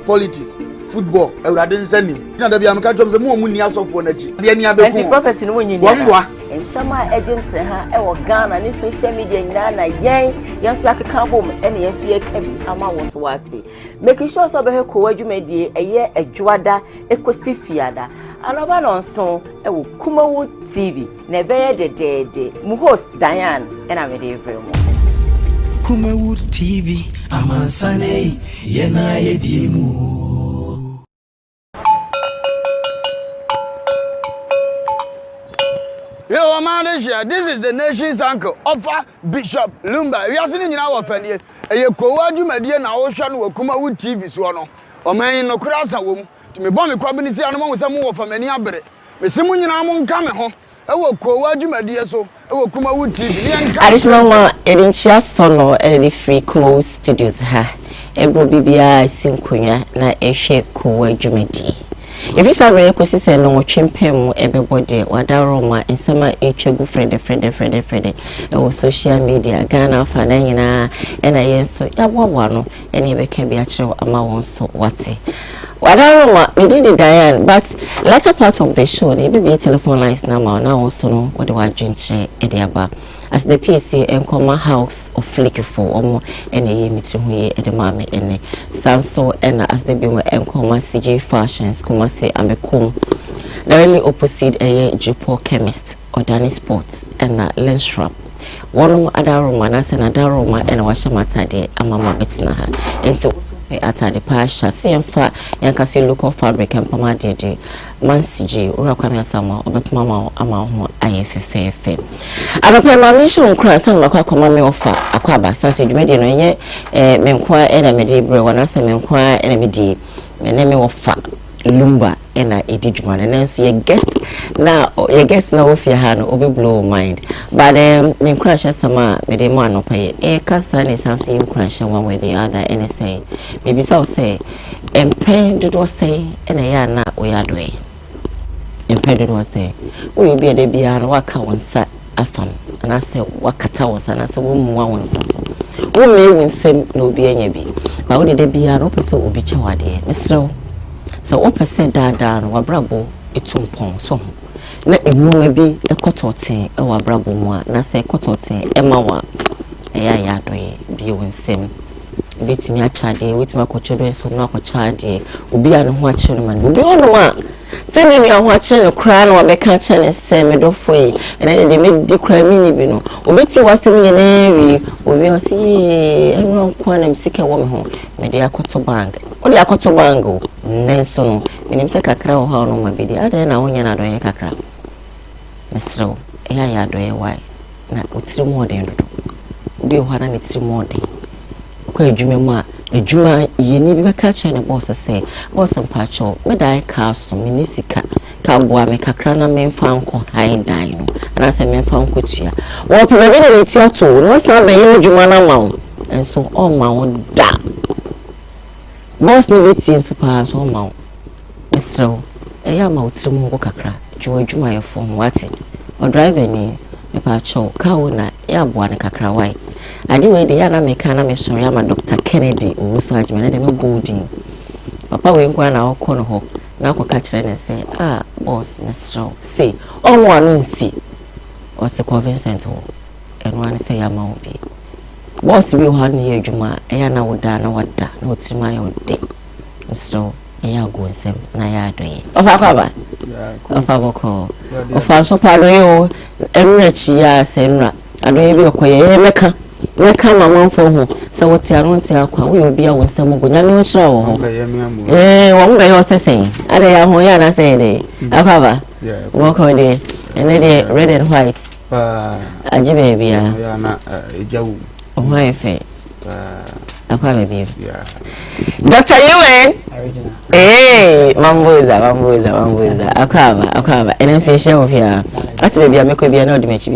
Politics, football, Eradin sending. Now, the American the more money as of one edge. The any prophecy when you know. And some agents or Ghana and social media in Nana, yay, yes, like a carbon, and yes, ye can be. Ama was watty. Making sure so her Koowaa you made a year a Juada, a Cosifiada. And a one on song, a Kumawood TV, never the day, Muhost Diane, and I'm a day very much. Kumawood TV, Amansane, Yena Yedimu. Yo, Malaysia, this is the nation's uncle, Offer Bishop Lumba. We are sitting in our family. A Koowaa you made an ocean with Kumawood TV, so or man no crassa womb. To me, bomb a cabinet animal with some more from any other. But someone in Amon come home. I will Koowaa you made so. I will Kumawood TV. Additional one, and just sono and free Kumawood studios. Ha, Ebro Bibia, Sinkunya, na Eshe Koowaa Jumedi. If you say ecosis and no chimpem, everybody, Wadaroma, and summer echegu friend, or social media, Ghana, Fanana, and I so Yawano, and even can be actual amount so whatty. Wadaroma, we did Diane, but latter part of the show, there may be a telephone lines now also know what the word drink Ediaba. As the PC and Common House of Flicky for Omo and a meeting here at the Mammy and Sanso and as they be and Common CJ Fashions, Kumase and Becom. Directly opposite a Jupo chemist or Danny Sports and Lenstrap. One other Roman as another Roma and Washamata de Amama Betsnaha into at the Pasha, CM Yankasi local fabric and Pomade de Mansiji, Urakwame Sama, or Mama Amaho, IFFF. And upon my mission, cross and local command offer Aquaba, Sansi Median, Menqua, enemy, one as a Menqua, enemy, my name of Lumba, and I did man, and then see a guest now, a guest now if you had no blow mind. But men crash as sama, made a man of pay a castle is something crash one way the other, and say, maybe so say, and prayed was say, and a yarn now we are doing. And prayed was say, will be a debut and work out one sat a fun, and I said, what catawas, and I said, woman one sasso. Woman win same no be any be, but would it be an opposite will be chawadi, Mr. So what percent down wabrabo etumpon so na emu bi ekototen e wabrabo mu a na se ekototen e mawa ya doye bi wonsem betimi achade wetimi akochodo so na akochade obi an ho ache no man obi ono a se me ho ache no kra na wabeka ache ne se me dofo yi ene de me di kra mi ni bi no obeti wasem ye na wi obi o si enu nko na msike wo me ho me de akoto bang Only a cotton bango, Nenson, and him take a crow how no my baby. I don't know when you're not doing a crack. Mr. I do a why, not with 3 more than be 1 and 3 more day. Quay Juma, a Juma, you need to catch and a boss to say, boss and patcho, but I castle, Minisika, cowboy, make a crown and men found high dino, and as a man found kuchia. Well, probably it's your two, what's not the Jumana mount, and so all my own da. Boss no wait in super so mount. Mr. I am out to Mokakra, George my phone, what's it? Or driver me, a patcho, cowna, airborne cacra white. Anyway, the Yana Mecana Mission, I'm a Dr. Kennedy, who was such man and boarding. Papa went one hour corner hop, now catch them and say, ah, boss, Mr. Say, all one see. Was the convincent hole, and one say, I'm out be. Boss will have near Juma, Ayana would dana what da, no to my old day. So, I go and say, Nayade. Of Akaba, of Amoako, of Also Palo, and Rechia, Senra, and maybe a quay, Mecca, my one for home. So, what's your own tell? We will be on some good young show. One way was the same. I am Hoyana say, Akaba, walk on day, and then red and white. Ajibia. Oh, my face. Yeah. Dr. Ewan. Hey, Mambuza. Akaba. And then say, show of here. That's maybe I make be another match.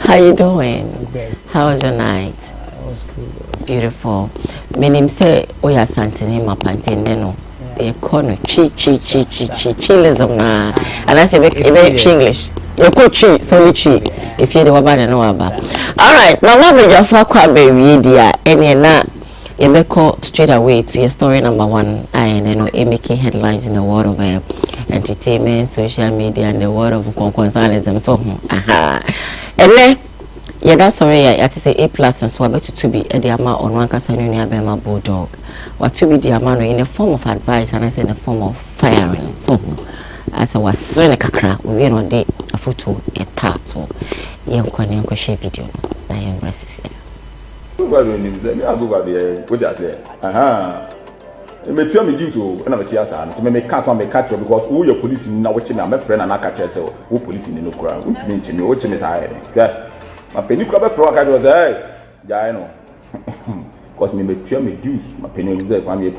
How you doing? How was your night? It was good. Beautiful. My name say, we are Santini, my plantain, no. They call me chilism na. And I say, English. You could cheat, so you cheat. If you don't know about. All right, now what will your fuck baby, dear? Any na you call straight away to your story number 1, and then making headlines in the world of entertainment, social media, and the world of consumerism. So, and then that's sorry. I have to say A+ and so I bet to be a diamond on one Casanunia Bema Bulldog, or to be diamond in the form of advice, and I say in the form of firing. So, as I was saying, a crack, we are day a photo, a tattoo, young Quanian share video. I am racist. What I say? Me tell me so na me tiasa to me catch one me catch because who your police na watching na my friend and I catch say who police ni no kura untumi nchimi o chimi sa here my penny kura be fro catch was hey ja no because me tell me dues my penny is there kwam A+.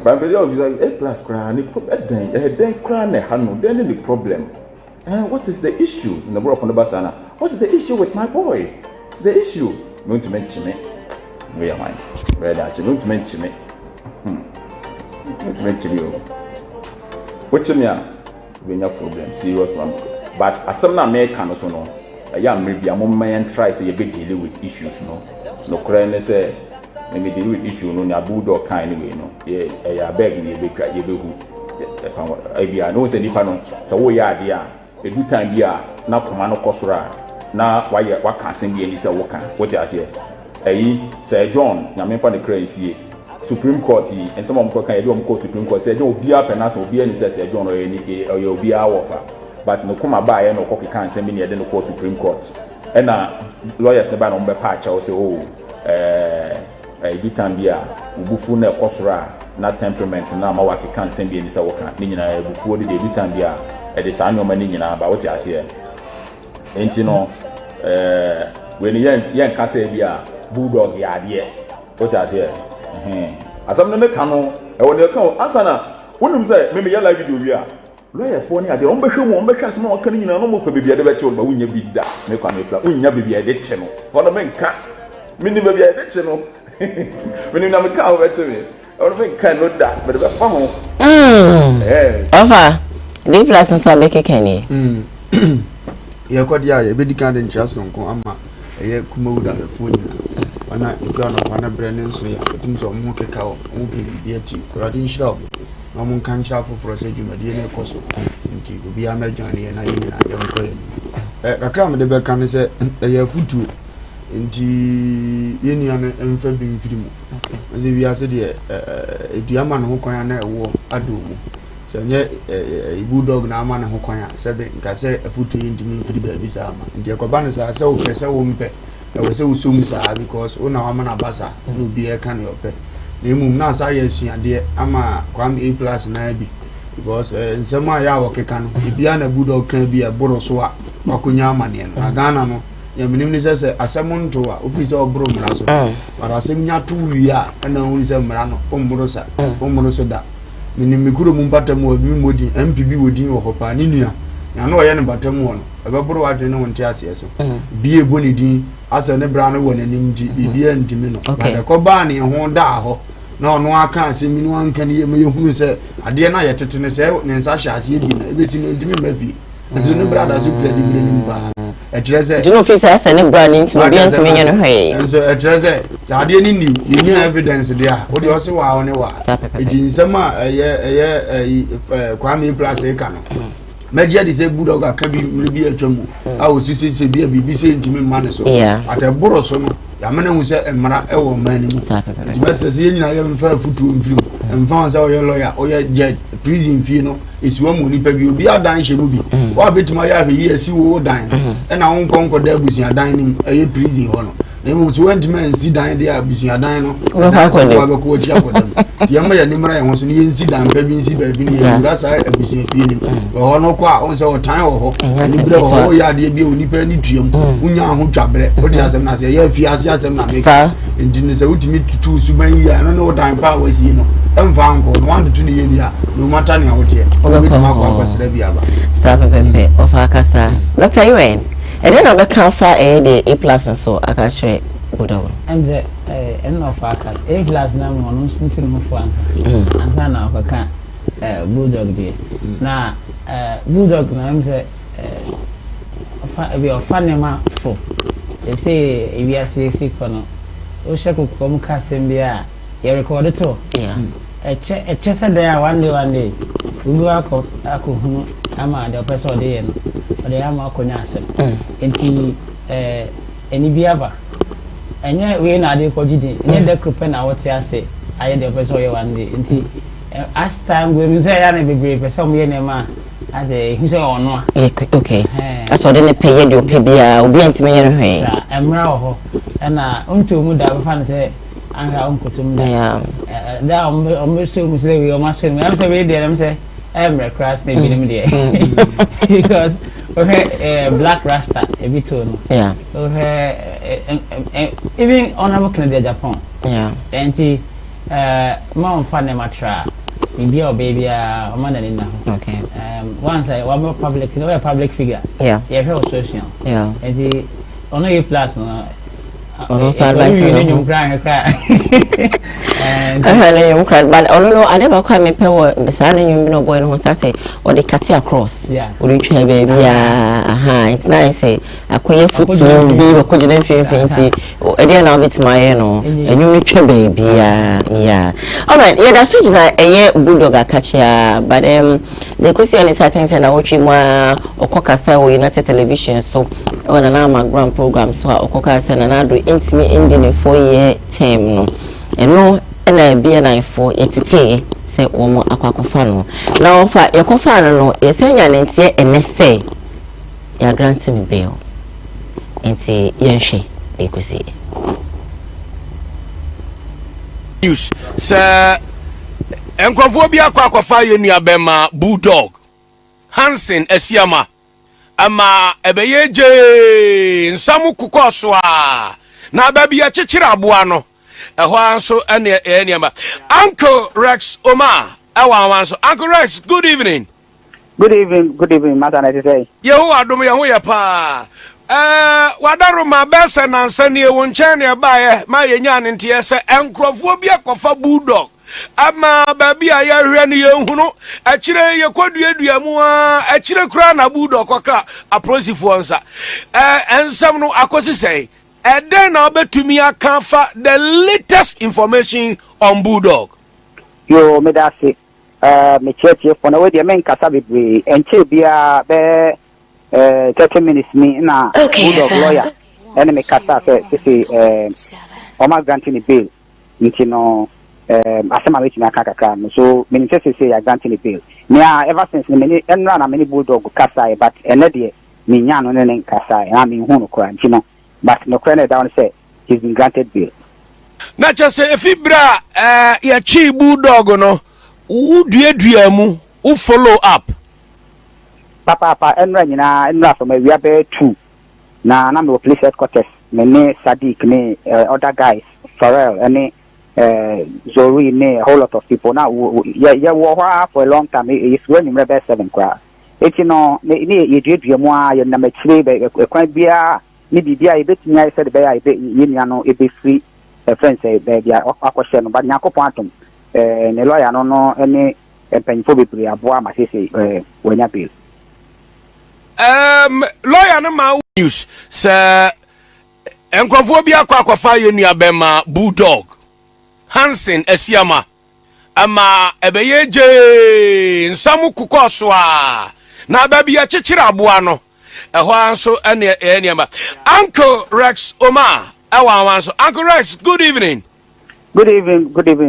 But penny is like A+ kura ni problem den kura na ha no then the problem what is the issue in the world of Basana? What is the issue with my boy? What's the issue? Going to mention me. We are mine. Where that you going to mention me? To mention you. What's me? We have problem, serious one. But as some American also know, a young maybe a moment try say you be dealing with issues, no. No currently say maybe deal with issue no na bulldog kind anyway, no. Yeah, beg me you be who. I know say nipa no. So we are there. A good time here. Na command kosura. Na why can't send you any say what you say? Sir John, na me for the crazy Supreme Court and some of them can do Supreme Court say don't be up and ask will be any Sir John or any or you'll be our offer. But no come by no cocky can't send me near the Supreme Court. And lawyers never on the patch or say oh good time here ubufu na kosura na temperament na ma waki can't send me any say what ni na before the good time here e dey say no money nyina ba what you say enti no when yen ka say bia bulldog ya de what you say asam no meka no e won e ka asana wonum say me ya live video wi a lawyer for ni ade on behwe mo on behwe asam o kan nyina no mo fa bibia de be che ba wunya bi da me kwa me pla wunya bibia de che no hono me nka me ni bibia de che no me ni na me ka o be che me hono me nka no da me de be fa ho Wofa the plus so make kenny ye kodia ye be dikan de ncha so nko ama ye Kumawood da phone wana igano wana branding so ya otum so mo keka o mo bi ati radin shop na mo kan sha foforo se dwumade ne koso nti obi amadwane na ye na ye nko ye kakra me de be kan se ye futu nti ye ni an emfa bi mfirimu ze wi ase de eduama no kwan na ewo adomu so nye bulldog na ama na ho kwan a sebe nka se afutu yintimi mfiri ba bi sa ama nti ekoba ne sa se wo pese wo mpe e wo se wo sum sa because wo na ama na basa no bi e kan yo pe na emum na sa ye suade ama kwam A+ na bi because nsema ya wo keka no bia na bulldog kan bi e boro so a makonya amane no agana no ya minim ni se asem nto a ofisi obro mra so para asem nya to wi a na hu ni se mra no ombro so da minim mikuro mu mpatamu obi modi MPB wodi wo papa ni nua na no ye ne batamu no ebebro wade ne wonte ase so bie boni din ase ne bra no wona nim di bibia ndimi no ba ko ba ne ho da ho na ono aka ase minu anka ne ye hunu se ade na ye tete ne se ne nsa hya ase bi na ebesi ne ndimi mafi nzo ne bra da so kura di bi ne mba etreze do no face ase ne bra ne ntino bi antime nya no hwe nzo etreze ade ni new you need evidence there wo de o se wa ne wa edi nsema eye kwame A+ e ka no media de se bulldog aka bi bi atwamu a o sisi se bi se ntimi ma ne so ateboro so no ya mena hu se emra e wo man ni mu di best se nyina ye mfa futu mfiri mfa sa o ye lawyer o ye judge prison fee no esiwa mu nipa bi obi adan hye mu bi wa betima ya hwe yi esi wo dan e na won konko da busia dan ni eye prison ho no na mu so wantime nsi dan de abusia dan no wa be ko chi akodam ti yama ya nimra ye ho so ni nsi dan pa bi nsi ba bi ni yura sa abusia fie ni ho no kwa on se o tan ho ni bre ho ya de bi onipa ni tuam unya ho twabre o de asem na se ya fie asem na make ndi ne se utimi tutu suban yi ya no dan pa wa si no emfa anko no want to ni ye ni a no matter ni a wote o betima kwa kwasra bi aba sa pepe of akasa Dr. Iwen and then I can find the A+ so I can share bulldog and the end of our A+ now on something more fans and son of a can bulldog day now bulldog now I'm say we are funny man for they say if you are sick for no o sheku ko mu ka sembia ye record to yeah eche said there one day we go akọ ama the person dey yen o dey ama akonya asem enti eni biaba enye we na dey ko gidi enye de group na what ya say aye the person ye one day enti as time we say ya na bebre person ye na ma as a who say ono okay that's what dey pay you pay bia obi antime ye no hwe sa emra ho na unto mu da be fan say anga unkutum da da o say mu say we o ma say me say we dey am say emra cross na bi nim dey because okay black rasta a bit no yeah okay even honorable Canada Japan yeah enti ma fan na matra India or baby o man na okay once I one public no a public figure yeah yeah social yeah enti ono ye plus no ono sa advice no cry you cry but ono I never quite me pay the sana you no boy no say or the cut across yeah we try baby it's nice say akoye foot no be ko gina fimfinti e dey na bit my no enyu twa baby yeah all right yeah that's just na eye bulldog akachia but the question is I think say na watch ma okokasa we United Television so on an grand program so okokasa na do intimate ending a 4-year term no eno na bia na for etete say omo akwakofa no na ofa yakofa no yesenya ntie enese ya granting bail enti yenhwe ekusi news sir enkwafo bia akwakofa ye nuabema bulldog Hansen Esiama ama ebeyeje nsamu kukoso a na babia chichira aboa no eho anso ene ma Uncle Rex Omar awanso Uncle Rex good evening madam today yeho adom yeho ye pa wadaro ma besa na nsane ewo nchen ne baaye ma yenya ne ntie se enkrofo bia kofa bulldog ama babia ya hwe ne yehunu akire yekodua mu a akire kura na bulldog koka aprosifo nsa ensam no akosi sei then now betumi akanfa the latest information on bulldog yo me da se me cheche for na we dey men kasa bebre enche bia be 30 minutes me na bulldog lawyer ene me kasa say o ma granting bail nti no asema we tina kakaka no so me cheche say ya granting bail me ever since me enra na me bulldog kasa but ene de me nya no ne kasa na me hu no kwa nti no but no credit down say he's been granted bail. Na chase efibra ya chi bulldog no uduedua mu u follow up. Papa enra nyina from we are 2 na me police headquarters me ne Sadiq me other guys Farrell and Zori me a whole lot of people now yeah wo for a long time it's when him rebel 7 kwa it you know ni yeduedua mu a ye na machire be kwan bia ni bibia e betimi ai said be ai be yenia no e be free friends e be bia akwose no ba nyakopon atom ne lawyer no ene empanfo bebre aboa ma sese wanya bill lawyer no ma news sir enkwafo bia akwafa ye nuabema bulldog Hansen Esiama ama ebeyeje nsamu kukoso a na babia chichira aboa no eho anso ene ma Uncle Rex Omar awanso Uncle Rex good evening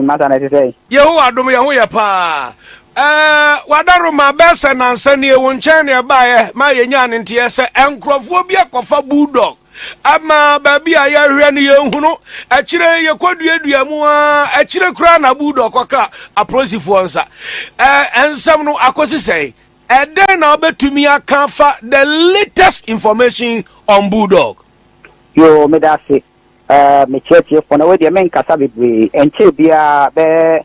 madam today yeho adom yeho ye pa wadaro ma besa na nsane ewo nchen ne baaye ma yenya ne ntie se enkrofo bia kofa bulldog ama babia ya hwe ne yehunu akire yekodua mu a akire kura na bulldog koka aprosifo nsa ensam no akosi sei then now betumi akanfa the latest information on bulldog yo me da se me cheche for na we dey men kasa bebre enche bia be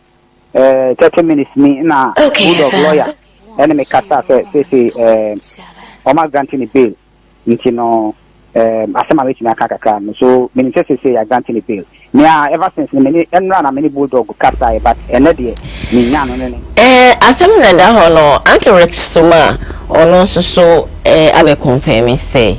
30 minutes me na bulldog lawyer ene me kasa say o ma granting bail nti no asema we tina kakaka so me cheche say ya granting bail me ever since me enra na me bulldog kasa but ene de me nya no ne asem na da ho no Uncle Rex Soma ono so abe confirm say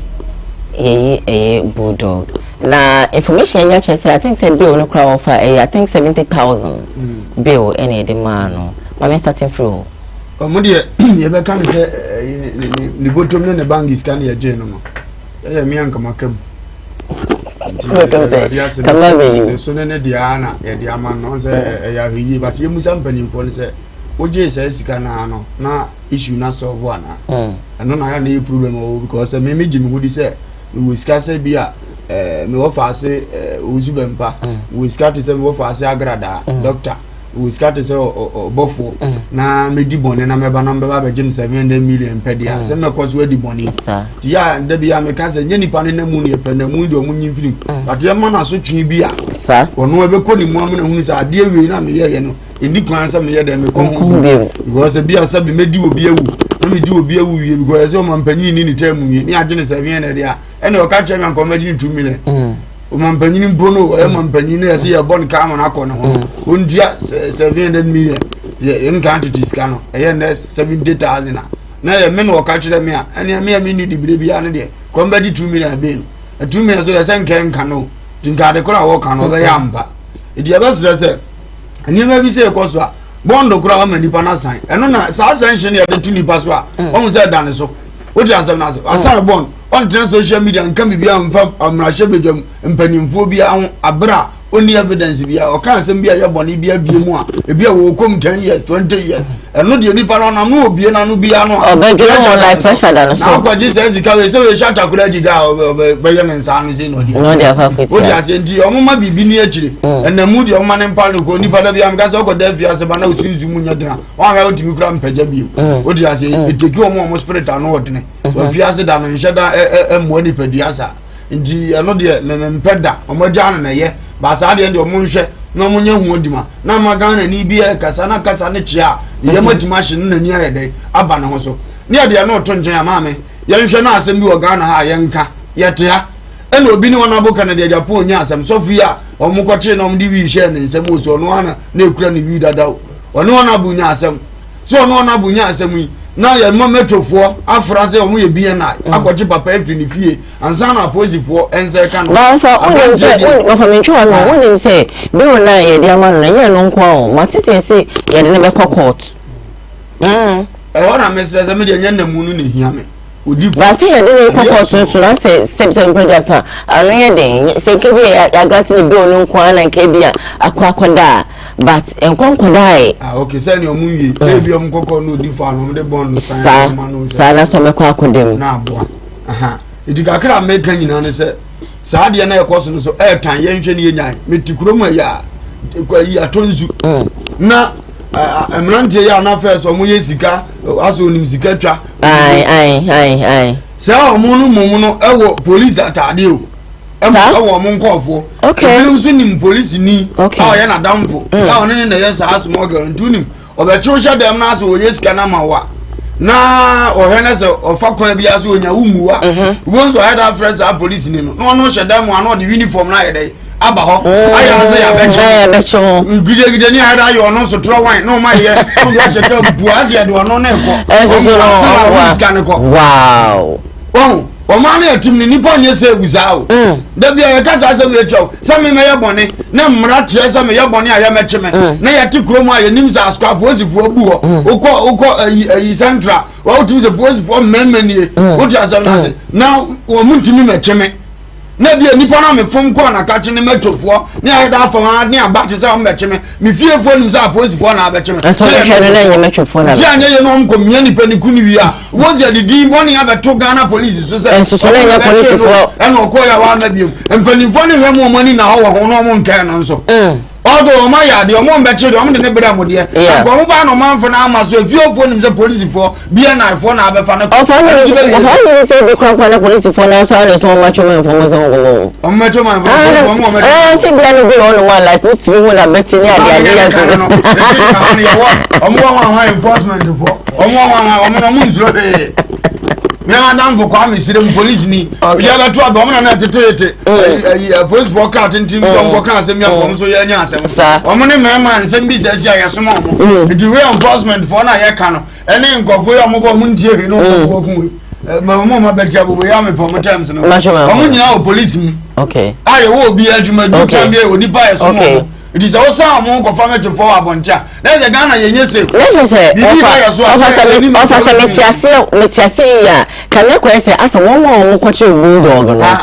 bulldog na information ya chese I think say bill no crowd offer I think 70,000 bill any the man no mama starting from omo de ye be kan say ni bottom ne bank is kan ye je no no me anka makam kama so ne dia na ye dia man no say ya hwi but ye musa mpanimfo ne say oje say sika na no na issue na solve ana no na ya na problem o because me jimi hudi say we discuss bia me wo fa se uzubempa we discuss say me wo fa se agrada doctor we start say bofo na me di bone na me ba na me ba be 700 million per dia say me cause we di bone ti ya da bia me ka say nye nipa ne namu ne pe na mu di o mu nyin film but ye ma na so twi bia sa ono e be ko ni mu am na hunu say ade we na me ye no eni kwan say me ye dem me ko hu because bia say me di obi awu na me di obi awu wie because say o man panyin ni time wie ni age ne 700 dia e na o ka che me ko ma 2 million o man panyin mpono e man panyin na say ya bon ka ma na ko no ho ondia 700 million in quantities kano e na 70,000 na ye me no ka kire me a ene me ni di bire bia ne de ko mba di 2 million be 2 million so de sen ken kano tinka de kora wo kano be yamba e di aba sire se ene ma bi se ko so a bondo kora ma nipa na san eno na sa sanction ye de tuni pa so a o se dan so o di ansem na so asan bond on social media nkan bibia mfa amrahye bedwam mpanimfo bia abra only evidence bia o kan sem bia ye boni bia bie mu a e bia wo kom 10 years 20 years eno de nipa no na no obie na no bia no obegere like pressure dan so na kwaji sense ka we so we shata kura diga be ye mensa no se no dia no dia ka kweti o dia se nti o mama bibi ni akire enamu de o mama ne mpa no ko nipa da bia mka se ko da fia se ba na osunzu mu nyadra o ha o timi kura mpaja bi o dia se eteki o mo spirit ano odene o fia se da no nheda emmo ni padua sa nti eno de mpeda o mo jana na ye ba sa de ndo mo nhwe na mo nya hu odima na magana ni bia kasa na kasa ne chia ye matima hye na ni ayede aba ne ho so ne ade na oto nchen amame ye nhwe na asem bi wo Ghana ha ye nka ye tea ena obi ni wona boka na de Japan nya asem sofia o mo kwache na o mo di wi hye ne nsem o so no ana na ekura ni wi dada o no na bu nya asem so no na bu nya asem yi na ye mametofo afranse o mo ye bia na akwache papa efri ni fie ansa na posifo ense kan ba fa o fa mencho no woni se be wona ye dia man na ye no nko o matise se ye de ne be court e wona mesre ze me de nya namu no ne hia me odi ba se ye de ne court so na se septem producer anu ye de se ke bi ya grant ni be wona nko na nke bia akwakoda but enkonkodai okay say ni omunwie ebi omkoko no odi fa no de bon no sa na so mekwa akodem na aboa aha idika kra meka nyina ne se sa de na ekoso no so tan ye nhwe ne yenyan metikuro mu ya kwa yi atonzu na emrantie ya na first omo ye sika aso onim sika twa ai sa omo no ewo police atade o ewo mo nkofo ebinom so nim police ni ya na damfo one ne ye sa asmo guarantee nim obecho hye dem na aso ye sika na mawa na ohene se ofa kwan bia so onya wumuwa won so head afresa police ni no no hye dem ano de uniform na yede aba ho aya se ya becho gide ni head ayo no so tro wine no ma ye no do hye ka buazi ya de ono na eko so wow o ma na etim ni nipa nye se wuzao da bia ye kasa se we chow se me ye bone na mra tre se me ye bone aya mecheme na ye ti kuro mu aye nim sa asko aposifu obu ho uko yi central wa utim se aposifu memenie uti asem na se na wo muntimi mecheme na bia nipa na me fom ko na ka chene metofo na ya da afo ha ne abate se o mecheme me fiefo nim se aposifu na abecheme so me na ye metofo na ti anya ye no nko mia nipa ni kuni wi a wozi adidi boni abeto Ghana police so se so na ye police fo ena okoya wa na biem empanifo ne hwe mo mani na ho no mo nkan no so odo ma ya de o mo mbeche de o mo de ne bra mo de akwa mo ba no manfo na amaso efiofo nim se police fo bia na fo na abefa na o fa ni se be kwa na police fo na so ale so macho man fo mo so go o macho man fo mo se bla no go on one like what we want beti ni ade o mo wa enforcement fo o mo nzuro de me madam for kwa me sire police ni ya ba to aba o na tetete police for car tintim so ko kan asem ya ko so ya nya asem o mo ne mema nsem bi se sia ya so mo the reinforcement for na ya ka no ene nkofo ya mo bo mo ntie he no ko ku mama betia bo ya me for times no o mo nyina o police mi okay aye wo obi adwuma du tambie onipa ye so mo it is also among ko family to for abontia na the Ghana ye nyese let's say offer metiase ya kana ko ese aso won ko che bulldog no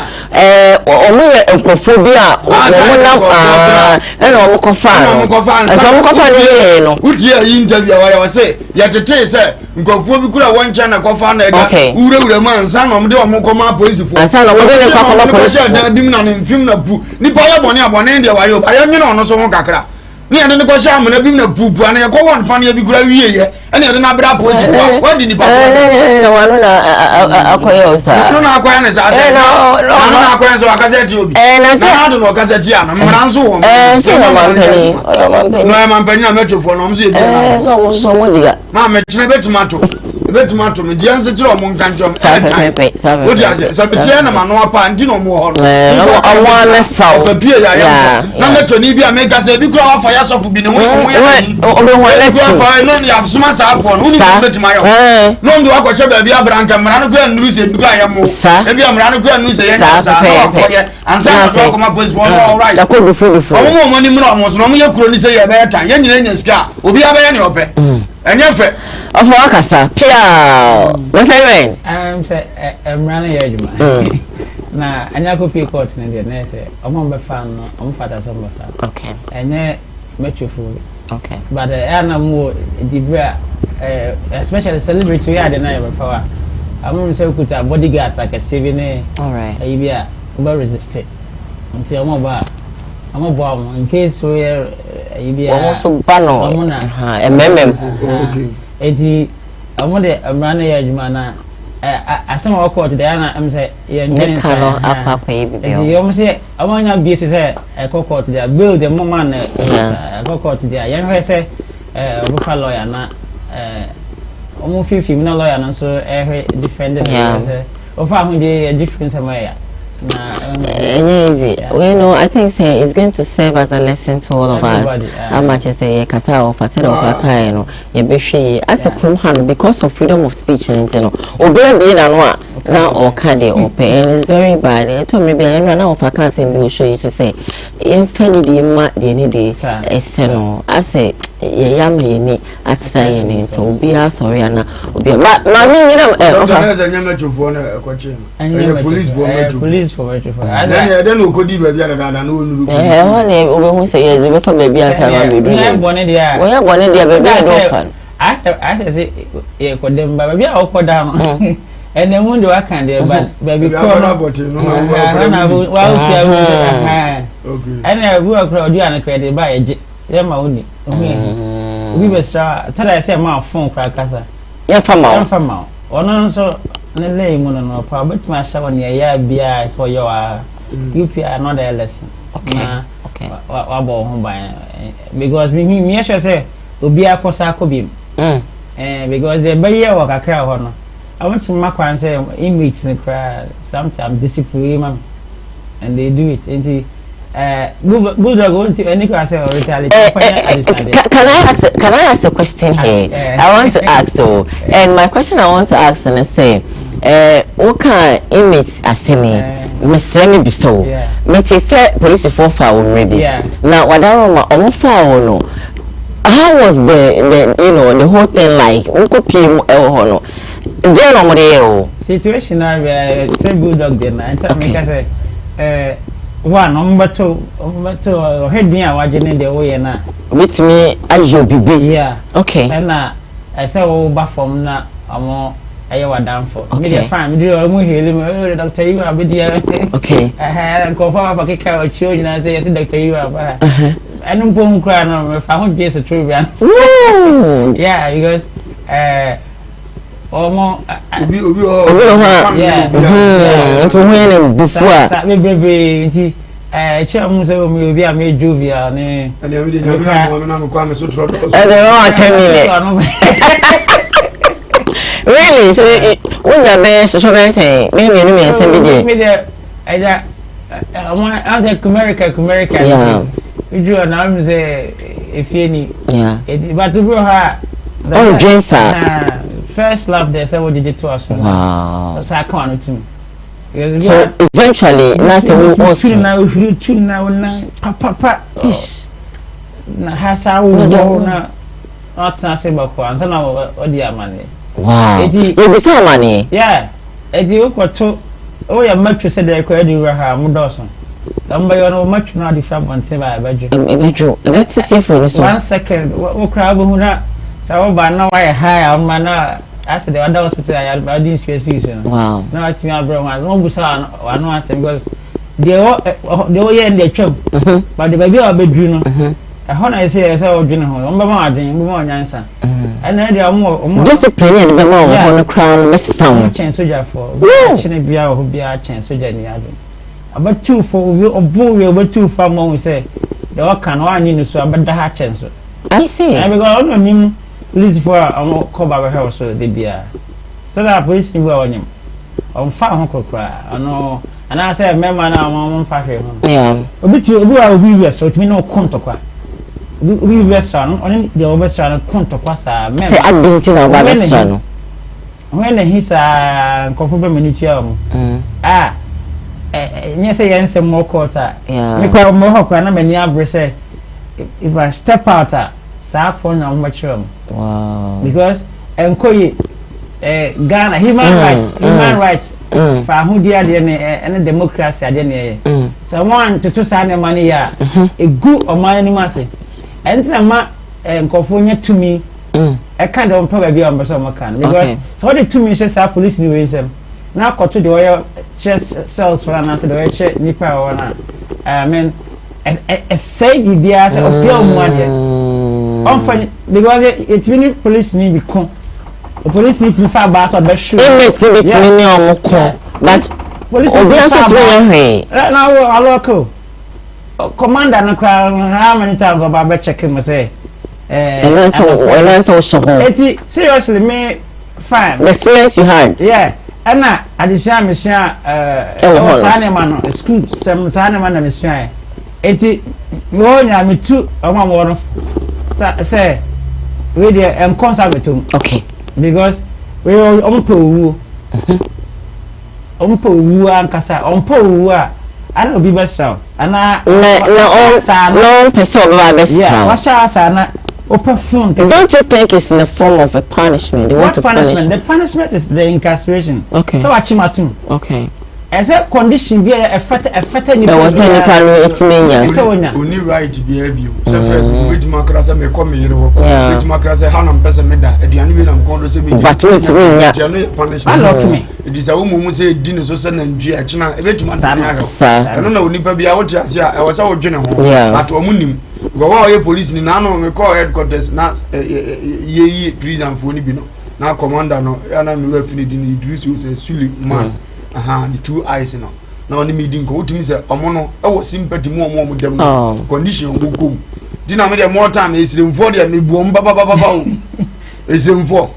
omo enkrofobia omo na na ko fa ni no uti ya interview wa say ya tete say nkofo bi kura won chana ko fa na eda ure ma ansa na omo de omo ko ma police fo ansa na omo de ne kwa police da dim na ne film na pu ni pa ya bone abone de wa yo ba ya nwene ono so ho kakra ni ade ne ko sha amana bim na pu pu ana ya ko won pa na bi kura wiye ye ene ade na bra police fo wa di ni pa no wanu na akoyo sa no na akoya ne sa sa no na akoya so akaze ti obi na sa na do no akaze ti ana mra nso wo so na mampani no ya mampani na metofo no mso e bi na so mo diga ma me chine betomato me dia nse kire omo nkanchom o dia se so betie na mano apa ndi no mo ho no awa me fa o pie ya na meto ni bi ameka se bi kura wa fa ya sofu bi ne ho ya obe ho na ti fa no ya suma sa afo no uni betima yo no ndi wa kwache ba bi abranka mra no kura nuru se bi kura ya mo e bi mra no kura nuru se ye na sa no ko ye ansa no ko ma boys for all right da ko dufu omo ni mra omo so no mo ye kuro ni se ye be tan ye nyina nya sika obi abeya ne ope enye fe of wakasa pia what's that say emrana ya juma na anya ko pay court na dey na say omo be fan no omo fata so be fan okay enye mechofu okay but ana mo dibra especially celebrity we had na ya be fa amu say kuta bodyguards like saving all right ayi bia ba resist until omo ba in case we ayi bia almost bano okay eti omo de amrana ya juma na asema wa court de ana am say ye ne kano apa kwa ibi eti yo say amanya bi say court de build the mama na court de ya hwe say Wofa lawyer na omo fifi na lawyer na so defended say Wofa hu de difference am ya easy. You know, I think say it's going to serve as a lesson to all of us. How much is the kasa of a set of a kind, you know, as a Krumhan because of freedom of speech and you know, or being now or candy or pay, and it's very bad. I told me, I run out of a cancer will show you to say, infinity, the need I say, yam ye at saying so be a sorry and but mammy, you know, police for I don't know baby who say yes, we for baby as I do. We are born in there. We are born in there, baby. I say, yeah, for them, baby, I'll put down. And then when do I can there, but baby, okay. And I will crowd you and credit by a Yama only. We were star. Tell I say my phone crackers. Yeah, from out. Or no, so. Nele mo no pa but ma sha won ya bia is for your UPI another lesson okay wa bo ho ban because me sure say obi akosa akobim because the be ye wo kakra ho no I want to mark and say inmates in cry sometimes discipline man and they do it and bulldog want to any class or retaliate. Can I ask a question here? I want to ask so, and my question I want to ask and say, what kind inmates are me? Miss Remy Bisso. Me say police for foul maybe. Now what I want foul no. How was the you know the whole thing like? Unko PM no. Then on the situation I say bulldog then and tell me say one number two head near watching the way na with me as you be yeah okay and I say oh bafom na amo ayewa down for me the fine do omo heal me doctor you are be there okay go for papa keka o chi o nyina say yes doctor you are enu pon kra no me fa ho Jesus true yeah because omo obi yeah to when before sa bebe nti chemu say omi obi am ejuvia ne and we dey na me kwa me so tro and they want 10 minutes really so when you be so say me say be there I say America yeah you do na am say if any yeah but bro ha oh Jensa first lap there say what did you to us. Wow. So I can't too. So eventually last time we also now papa ish na hasa wo na atsa se bako ansa na odi amane. Wow. You be say money. Yeah. Edi okoto o ya matwe se dey kwa di ha mu doso. Damba yo no matwe na di fa bonse ba abajo. Ebejo. Ebeti for so. 1 second wo kra bo hu na sa wo ba na wa ya high ma na as the other hospital I didn't see. Wow. Now it's me bro man. No busa no answer because they all here in the trip. But the baby abedru no. I say odwene ho. Omba ma adwen, omba ma onyansa. And then they are discipline and be more on the crown Miss Sound. Chance soldier for. Chine bia ho bia chance soldier ni adwen. About 2 for we obo we about 2 for mo we say the work can one ni so abeda ha chance. I see. And because no nim police for cover house so they be so that police ni wa onim on fa ho kokra ano ana say member na on fa hwe ho yeah obi wa obi so timi no kontokwa obi restaurant on the restaurant kontokwa sa member say identity na ba restaurant when he sa nkofo be manitua mo nye say yense mo quarter me kwa mo hokra na mani abre say if I step out sa for na mo chiro. Wow. Because enkoyi Ghana human rights for who dia de ne democracy ade ne so one to say na money ya e gu o man ni mase entina ma enkofo nya tumi e kind of problem bi on person makan because so what the tumi say police ni we nsem na akoto de oya chest cells for na say de oya che nipa o na I mean say bibia say opia mu ade unfunny because it's really police need be con. The police need to far bass or be sure. It's me on con. But police need to now our local commander na how many times about check him say and so seriously me fine. The experience you had. Yeah. And na addition mission sane man school some sane man na mission. Eti wo nya me tu amamo say we there concert with him. Okay. Because we ompo wu ankasa ompo wu a ana obi best round ana no person over best round. Yeah, washa sana perfume. Don't you think it's in the form of a punishment? They want to punishment? The punishment is the incarceration. Okay. So achimatum. Okay. As a condition be a fete ni was any kind of it's me so onya oni right be abi so first we to makrasa me come here wo we to makrasa how na person me da aduane we na mkondo se be but wait me nya punishment lock me it is a woman say di no so se na ndua akina e betuma na sa no na oni pa bia wo tia se e wo se wo dwene ho but o munim go wa o police ni na no me call headquarters na ye prison fo ni bi no na commander no ya na me wa fini di ni Idris say Suli man the 2 eyes no na oni meeting ko utimi say omo no e wo sympathy mu omo dem no condition mo kom di na me dey more time esremfo dey me buom baba o esremfo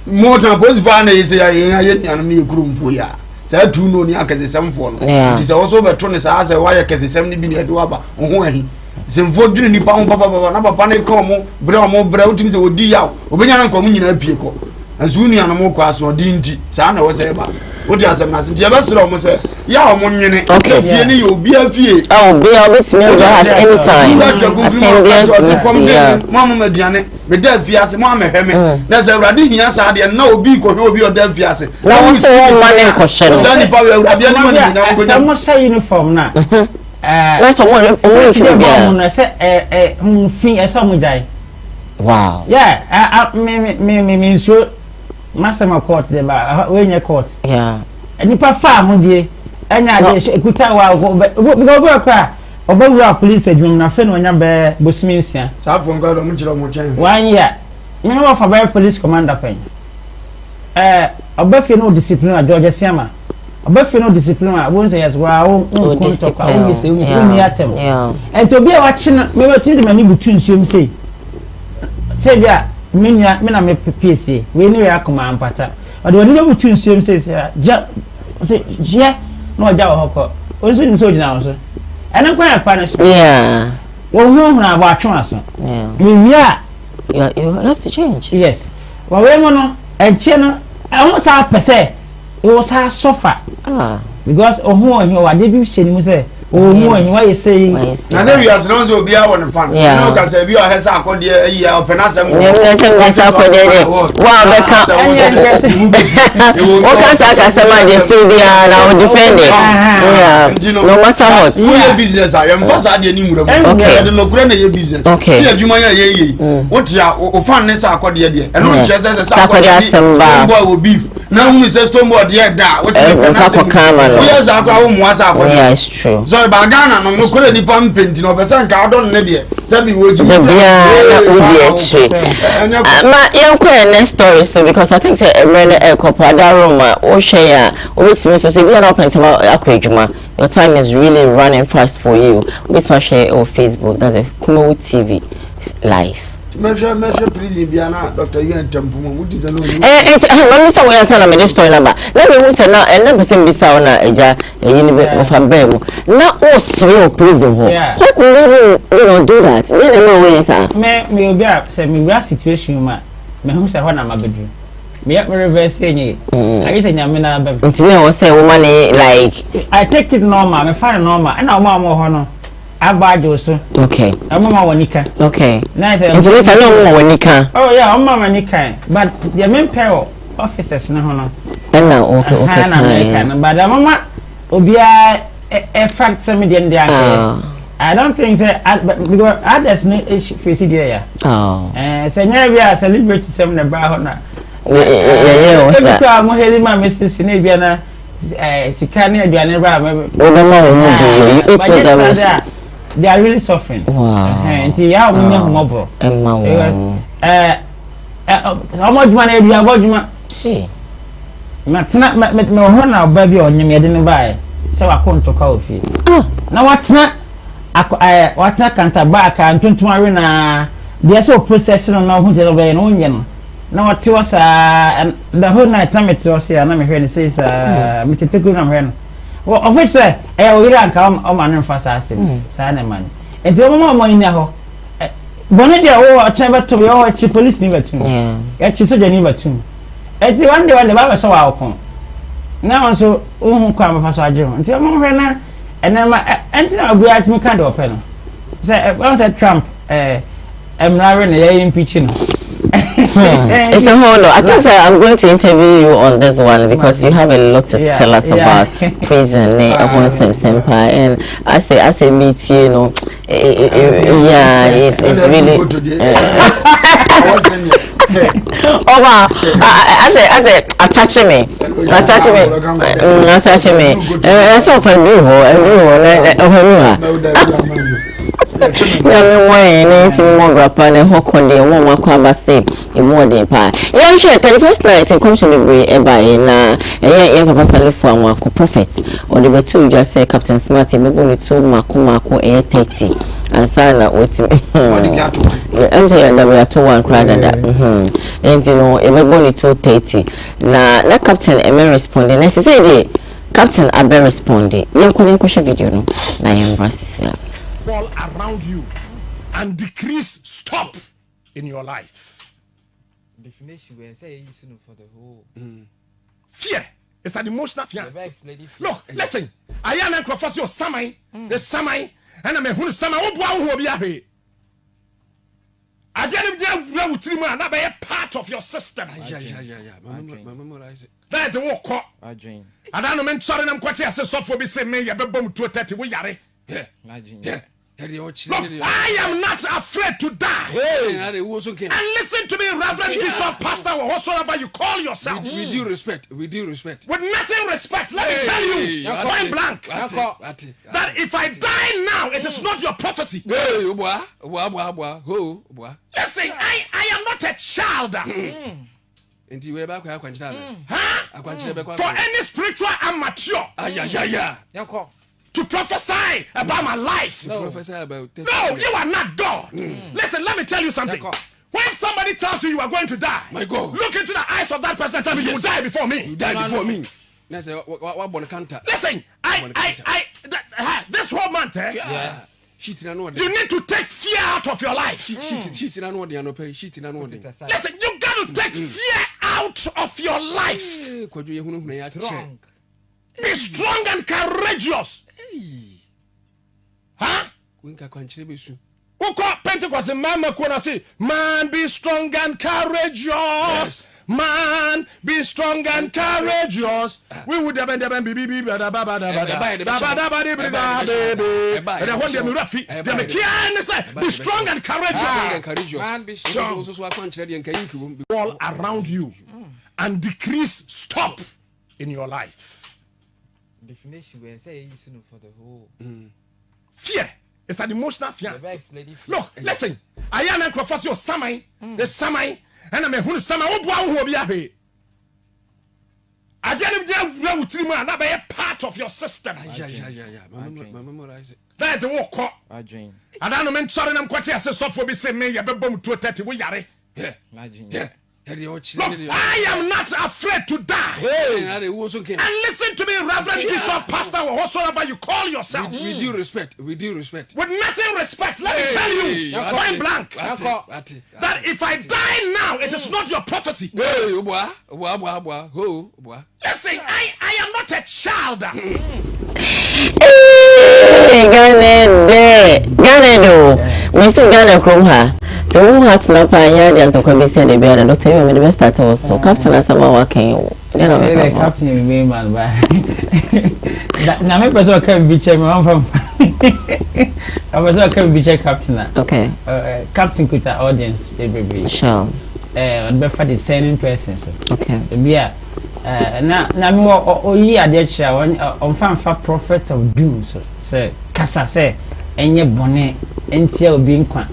more time both van na say ya nuanu ne ekurumfo ya say tu no ni akase semfo no ti say also be to ne say say why akase sem ni bi ne do aba ho ahi semfo dwene ni pa ho baba na papa ne ka omo bre utimi say odi ya obenya na nko mu nyina pie ko azu nuanu mo kwa so di nti say na wo say ba what you asem na nti e be sere omo say ya omo nwene fie ni yo bia fie bia obet me do at any time mama mediane me da fie ase mo amehweme na say urade hia sa de na obi ko hwe obi o da fie ase na wo so mane ko hye so ni pa we urade ni mo ni na go some say uniform na na so mo fi bia na say fin e so mo jai wow yeah me so Master court de ba we nya court yeah nipa fa ho die anya de ekuta wa go kwa obawura police adwum na fe no nya be bosiminsia sa fo ngado mo kire mo chen 1 year me no fa by police commander pen obafe no discipline George Siama obafe no discipline won say yes wa won konto kwa won say won ya tem and to be a watch me wetin de mani butu nsuom say bia me na me PPC we ni ya kuma ampata but when you butu nsuom say say je no ja wo hoko onso ni so jina so ena kwa ya punishment wo hu na ba atwe aso you have to change yes wa we mo no and channel I want to say it was her suffer because who I did say why you saying I know you as long as be our fan. You know, can say, you are has a code here, or Penasam. Wow, defend it. No matter what. Your business, I am first at the new business. Okay. What your fanness are called here, and not just as a boy will beef. Now, Mrs. Stoneboard, yeah, that was yeah, it's true. So, Bagana, no good any pumping, you know, but some cardon, maybe, Sabi would you next story, so because I think a really a copadaro, or share, which means to say, we are open to Aquajuma. Your time is really running fast for you. Which my share or Facebook, that's a Kumawood TV live. Measure, please, Biana, Dr. Yen Temple, what is alone? Let me say, where I'm a story number. Let me say now, and never seen this out a universe of a bem. Not all small prison. What will you do that? You know, where, sir. May be up, say me, situation, ma. Me who say what I'm a bedroom. Me up reverse saying, I guess I'm in until I was a woman like I take it normal, I find normal, and now more honor. Abajoso. Okay. Mama wanika. Okay. Nice. It's a long wanika. Oh yeah, mama wanika. But the main pair officers na hono. And now okay. But the mama obia a fact some there. I don't think say because others no issue face there. Oh. Say nya bia celebrate some na bra hono. Yeah. Every time mo heli ma message na bia na sikani aduane bra me. They are really suffering. Wow. Until you have more. How much money do you have? See. Matina, no honor, baby, or you made in buy. So I can't talk coffee. Now what's not? What's not can't back and 20 marina. They are so processing on now who's over an onion. Now what was the whole night time it was here, and I'm here and says, Mr. Tukunam. Well, of which I will come on my first asking, Sana man. And the moment money now, Bonadia or chamber to be all cheap police never to me. Yet she said, never to me. It's the one day when the Bible saw our come. Now, so, come for Sergeant until Mona and then my auntie will be at me kind of open. Say, once I Trump, I'm not impeaching. It's a whole lot. I think I'm going to interview you on this one because you have a lot to tell us about prison, and I say meet you know, it's really. Oh wow! I say attaching me. That's all for you. More grappa and hawk on the one quaba say in more than pie. Yeah, sure. 31st night and come to me by a Papa Salifu and Amoako prophet. Or the were two just say Captain Smarty, maybe only two Kumawood air 30 and sign out with me. I'm saying that we are 2-1 cried at that. And you know, everybody 230. Now, that Captain Eme responding. Necessarily, Captain Abe responding. You couldn't push a video, no? I am Brazil. All around you and decrease stop in your life. Definition where say you should for the whole fear is an emotional fear. Look, listen. I am a professor Samai, the Samai, and I'm a who Samai who be a I didn't be a part of your system. That's the walk. I don't know, sorry, I'm quite as a software be saying, may have bomb to a 30 we are. Look, I am not afraid to die. And listen to me, Reverend Bishop, Pastor, or whatsoever you call yourself. With due respect. With nothing respect, let me tell you, point blank, that if I die now, it is not your prophecy. Listen, I am not a child. For any spiritual amateur to prophesy about my life. No, you are not God. Listen, let me tell you something. When somebody tells you are going to die, my God, look into the eyes of that person and tell me you will die before me. You die before me. Listen, this whole month, you need to take fear out of your life. Listen, you got to take fear out of your life. Strong. Be strong and courageous. Huh? Pentecost man be strong and courageous. Yes. Man be strong and courageous. We would have been be strong and courageous. Man be strong. All around you and decrease stop in your life. Definition we say you know for the whole. Fear. It's an emotional fear. Look, listen. I am not professor Samai. The Samai, and I'm a who Samai. Who will be here? I didn't be a part of your system. Memorize it. That the walk. I don't know. Sorry, I'm quite as a software be saying me. You be bomb to 30. We are. Yeah. Yeah. Look, I am not afraid to die. And listen to me, Reverend Bishop, Pastor, or whatsoever you call yourself. With due respect. With nothing respect, let me tell you, point blank, that if I die now, it is not your prophecy. Listen, I am not a child. So who has not pioneered and to come see the bear and doctor you the best at also captain as someone working captain me man na me person can be chairman from I was not can be captain okay captain could audience baby sure and be for the same person so okay be na me o yi ade chia on fan prophet of doom so say kasa say enye bone entia obi nkwa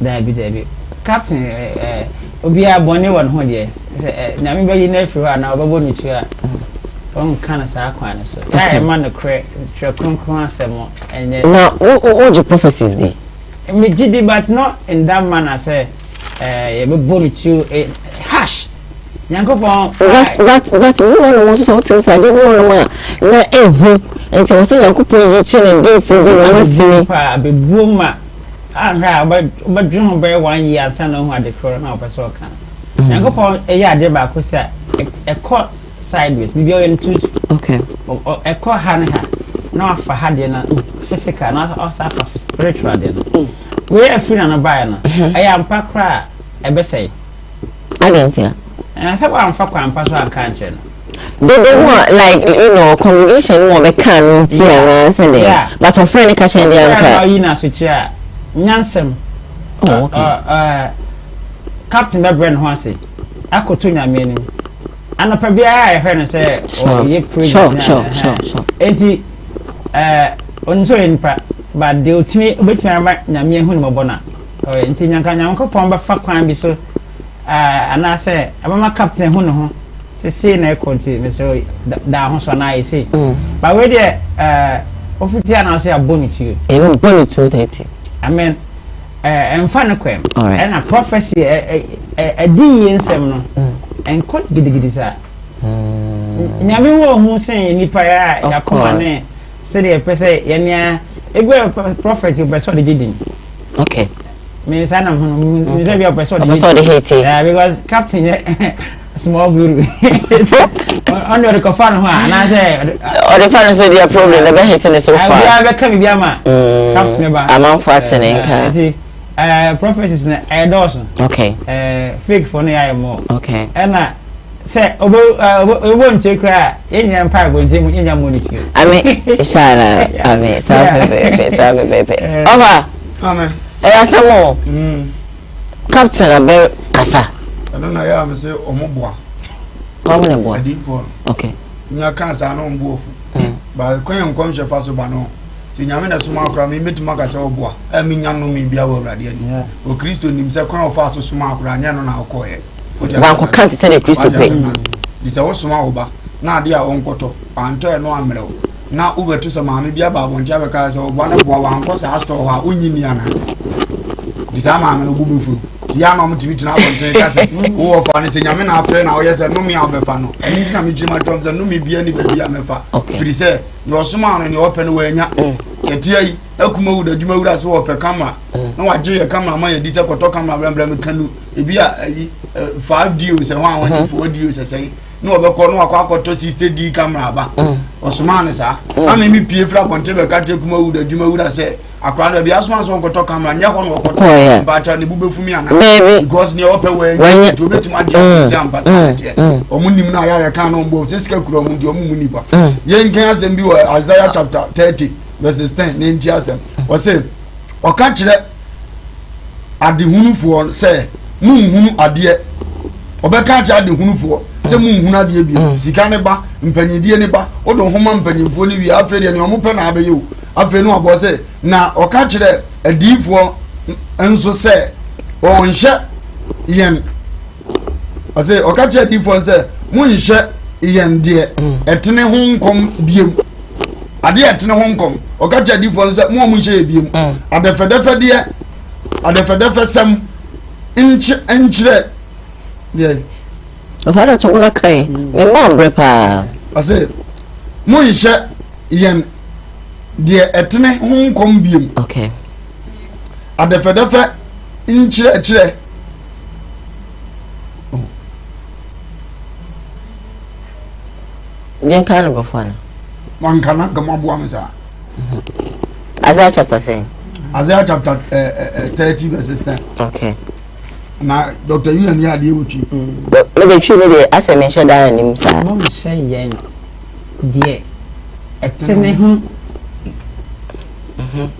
David captain obi abone won ho de na me be na free na obabo ni tua on kana sa kwan so ya man no kre kronkron asemo enye now what the prophecies dey me gidi but not in that manner say ye be bonu tu hash Yankopon but we want to talk to us I dey want na ehu enti o say Yankopon je chine dey for be want me pa be buoma aha but drum be 1 year san no ade for na person kan Yankopon eya ade ba ko say e cut sideways bi o into okay e cut ha na afa ha de na physical na also afa spiritual de no we afi na buy na eya ampa kra e be say agentia and I said I'm for campus or country. They want like congregation want be can yeah. But your friend catch in the anchor. You know switch ya. Nyansem. Oh okay. Captain Bebrand Horsey. Akotunya meaning. And probably I heard and say oh ye preach. Sure. Enti onso enpa but they ultimate bet me na me hu no bona. Enti nyanka nyanko pomba fa kwan bi so and I say, I'm a captain who know, say, na conti, Mr. Down so na say. But where there, official, I say a bonnet to you. Even bonnet to 30. I mean, and fun quem, right. And a prophecy, a D in seminal, and quite giddy, sir. Namu who say, Nipaya, Yakomane, said a person, Yanya, a prophet, you saw the jidding. Okay. Me say na me say be person the hate yeah because captain small guru on the confirm ho na say the fan so their problem the be hating so far I be come be ama captain ba among fatten enka prophecies na endorse okay fake for na more okay na say obo nche kra enya mpa go nche enya money I mean inshallah I mean sabe over amen Samo captain abe kasa I don't know ya me say omoboa omoboa okay nya kansa no mbofu ba kwen kom shefa so ba no ti nyame na suma akra me metima kasa oboa ami nya no me bia wo urade ani o Kristo nim se kwen ofa so suma akra nya no na akoye ba ko kan se ne Kristo pe di se wo suma oba na ade a onkoto anto e no amrewo na ubetu so ma me bia ba bonja be ka so oba na boa wa anko sa store ha onyini ana disama me no bubu fu ya no mutimi tina bonten ka se wo fa ne se nyame na afre na wo yese no me abefa no eni na me jima tom se no me bia ni ba bia mefa firi se no soma no ne open wa nya yetie Kumawood adwumawura so ope camera na waje ye camera man ye di se koto camera bra me kanu ebi a 5 deals e wan 4 deals say no obekọ no akọ 60D camera ba osman sa ama mi pie fra ponte be ka te Kumawood adwumawura se akra na bia asman so koto camera nya ho no koto ba cha ne bubefumi ana because ne ope we to betima dia ti ambasa te omunim na ya kan no mbo se sika kura mu di omumuni ba ye nkan asem bi Isaiah chapter 30 verses 10 ne nti asem o say o ka kire adehunufuo se munhunu ade obeka kire adehunufuo se munhunu ade bi sika ne ba mpanyidie ne ba odo homa mpanyimfuo ne wi afa de ne omope na abeyo afa no abo se na o ka kire adifuo enso se o nhye yen o say o ka kire adifuo se munhye yen de etene ho nkom biem ade etene ho nkom o ka kire adifuo se mo nhye biem adefedefe de adefedefe sem enchire yeah Ofara chokula kai me mo brepa ase mo nhye yen de etene ho nkom biem okay adefedefe enchire chire yen kan go fana man kana gamo amsa Isaiah chapter saying Isaiah chapter 30 verses 10 okay na Dr. Ian ya de wuti me be twi me be asem nche da nim sa mo hye yen de etene ho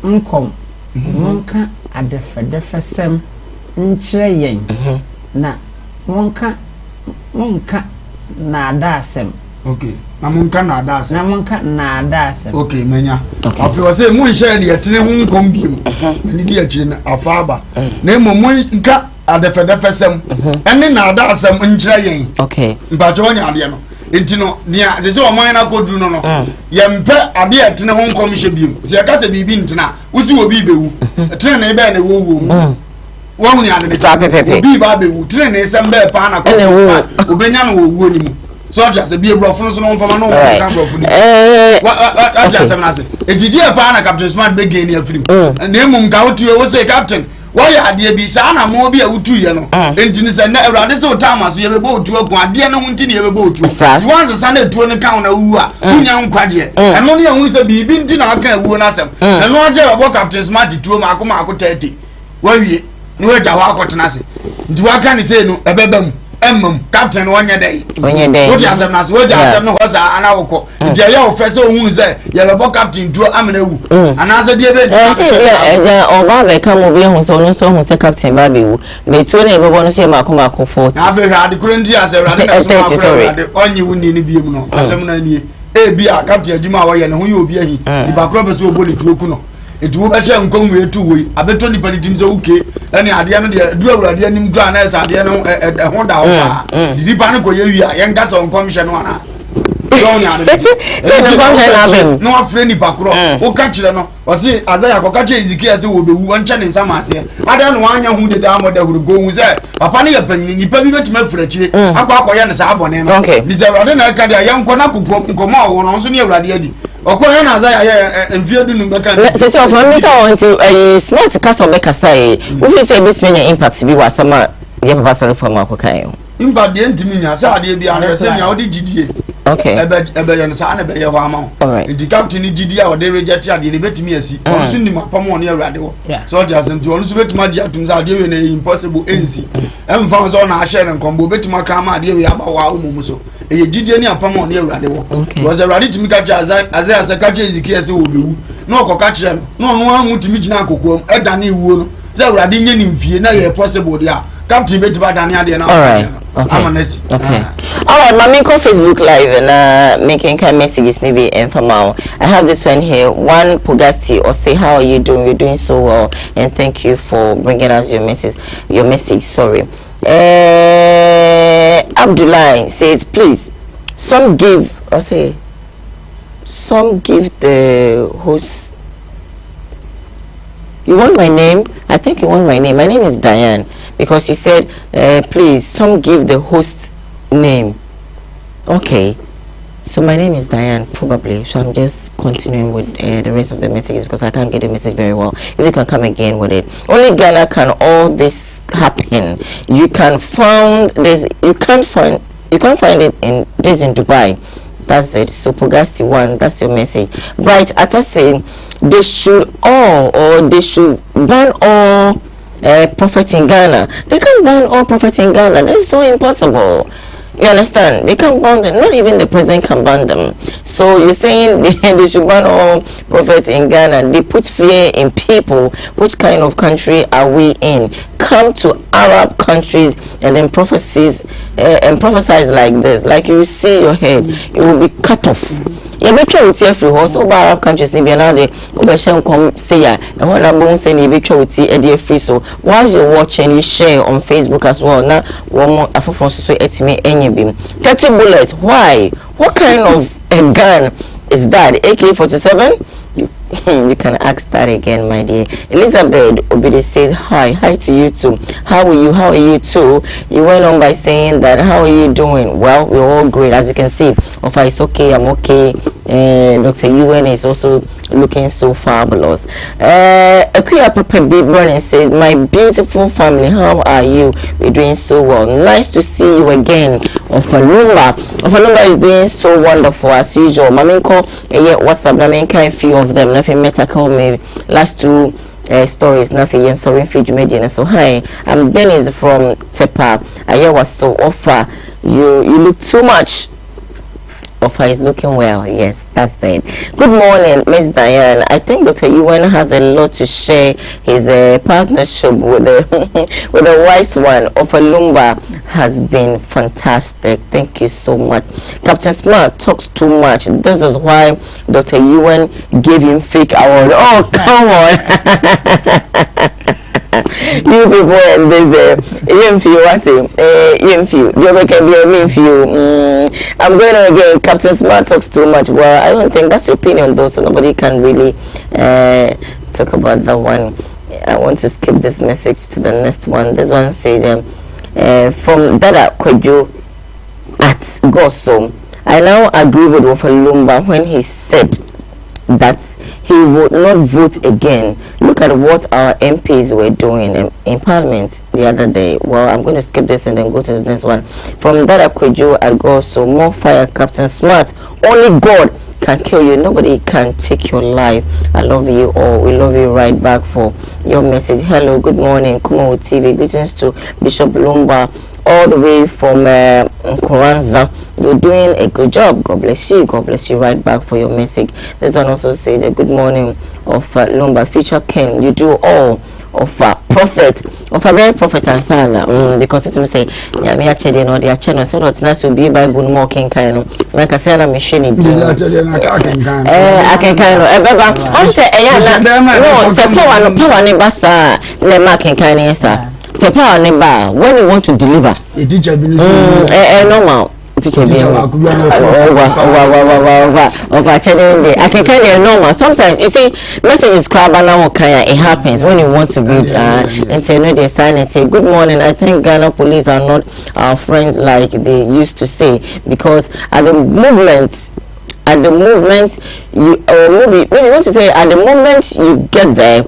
nkom wonka adefedefesem nkyere yen na wonka na adasem okay na monka na adasem na monka na adasem okay menya afi o say mo nhye de etene ho nkom biem mani di akire na afaba na mo monka adefedefesem ene na adasem nkyere yen okay mpacho nya ade no enti no dia se o man na koduru no no ye mpe ade etene ho nkom hye biem se ya ka se bibi ntena usi obi bewu etene na ebe na wo mu wo ni ade sa pepepe obi ba bewu tene na esem be pa na ko obenya no wo wuo ni mu so just be brofo so no mfama no kan brofo ni what just say na say ejidi e pa na Captain Smart be gain afrim na emum ka otuo wo say captain why ade bi sa na mo bi a wutu ye no enti ni se na Awurade se otama so ye be otuo ku ade na hunti ni ye be otuo the ones sa na tuo ne kan na wu a kunya nkwade eno ne ehun se bi nti na aka wu na asem eno ase abo Captain Smart tuo ma akoma 30 wawie ni waja ho akotena se nti waka ni se no ebebam captain wonye dey what you asem na so what you asem no hosa ana woko nti ya ofese ohunu se ye lebo captain tuo amena wu ana se die be oba be kam obi ehun so no so hun se captain ba be wu me tuo na ebebo no se makoma ko 40 na be hade kurenti ase Awurade na so Awurade onye wuni ni biem no asem na nie bi a captain adwuma wa ye ne ho ye obi ahi iba kro be so oboli tuo ku no etu be hye nkonwe etu woi abeto ni panitim so uke ene ade no de du Awurade anim gu ana esa ade no ho da ho ba di pa no ko ye wi a ye nka so nkom hye no ana so ni ade se nkom hye na bem no afre ni pakro o ka kire no o se Azaya ko ka kire Ezekiel se wo bewu o nche ne nsama ase ade no anya hu de da mo da huru go hu se papa ne ye panyin ni pa bi betima fura kire akọ ne sa abone no ni se Awurade na ka de ye nko na kokoma wo no so ni Awurade adi okoya na Azaya ye envie du nu beka se se of me so want smart cast of beka say we feel say bit me impact bi wa sama ye papa Salifu Amoako kan impact de ntimi nya sa ade bi an se nya odi gidie okay ebe ye no sa na be ye ho ama ndi captain gidie a ode reject ade ni betimi asi onso ni mapamo ne Awurade wo so just nti onso betima di atum sa ade we na impossible ensi emfa so na ahye ne nkombo betima ka ma ade we aba wa umumu so eye gidie ni apamo ne Awurade wo was Awurade timi ka cha Azaya ka cha Ezekiel se wo bewu na okoka kire no no anwu timi gina akokuom edane wuo no se Awurade nye ni mfie na ye possible dia captain betima dane ade na okay. All right, my main Facebook live and making kind messages maybe informal. I have this one here. One Pugasti or say how are you doing? You're doing so well, and thank you for bringing us your message. Sorry. Abdullah says please some give the host. You want my name? I think you want my name. My name is Diane. Because you said, please, some give the host name. Okay. So my name is Diane, probably. So I'm just continuing with the rest of the messages because I can't get the message very well. If you can come again with it. Only Ghana can all this happen. You can find this. You can't find it in this in Dubai. That's it. So Pogasti 1, that's your message. Right, Ata saying they should ban all prophets in Ghana. They can't ban all prophets in Ghana. That's so impossible. You understand? They can't ban them. Not even the president can ban them. So you're saying they should ban all prophets in Ghana. They put fear in people. Which kind of country are we in? Come to Arab countries and then prophesize like this. Like you see your head, it will be cut off. You be try with every horse over Arab countries. Maybe another come say ya. I want to bone say you be try with free. So whilst you're watching, you share on Facebook as well. Now one more after so it me any beam 30 bullets. Why? What kind of a gun is that? AK-47? You can ask that again, my dear. Elizabeth Obede says hi to you too. How are you too? You went on by saying that how are you doing? Well, we're all great, as you can see. Ofa is okay, I'm okay. Dr. UN is also looking so fabulous. Akuya Papa Big Running says, my beautiful family, how are you? We're doing so well. Nice to see you again. Ofa Lumba is doing so wonderful as usual. Maminko, WhatsApp, Naminka, a few of them. Nothing meta call me last two stories. Nothing and sorry, Fiji Median. So hi, I'm Dennis from Tepa. I was so offer. You look too much. Wofa is looking well. Yes, that's it. Good morning, Miss Diane. I think Dr. Ewan has a lot to share. His partnership with the with the wise one of Lumba has been fantastic. Thank you so much. Captain Smart talks too much. This is why Dr. Ewan gave him fake award. Oh, come on. You people and this I'm going on again. Captain Smart talks too much. Well, I don't think that's your opinion though, so nobody can really talk about that one. I want to skip this message to the next one. This one said from Dada Kwejo at Goso. I now agree with Wofa Lumba when he said that he would not vote again. Look at what our MPs were doing in Parliament the other day. Well, I'm going to skip this and then go to the next one. From Dada Kwejo at Goso, more fire, Captain Smart. Only God can kill you. Nobody can take your life. I love you all. We love you right back for your message. Hello, good morning, Kumawood TV. Greetings to Bishop Lumba all the way from Koranza. You're doing a good job. God bless you. God bless you right back for your message. This one also said good morning of Lumba. Future Ken, you do all of a prophet, of a very prophet and son. Because it will say, yeah, me actually know the channel said it's nice to be by good mocking kind of like I said, I'm machine it. I can kind of I say, no, the power never saw the marking kind of sir. The power never when you want to deliver. The teacher be normal. I can kind of normal. Sometimes you see messages crab now it happens when you want to read and say no they sign and say good morning. I think Ghana police are not our friends like they used to say, because at the movement you maybe you want to say at the moment you get there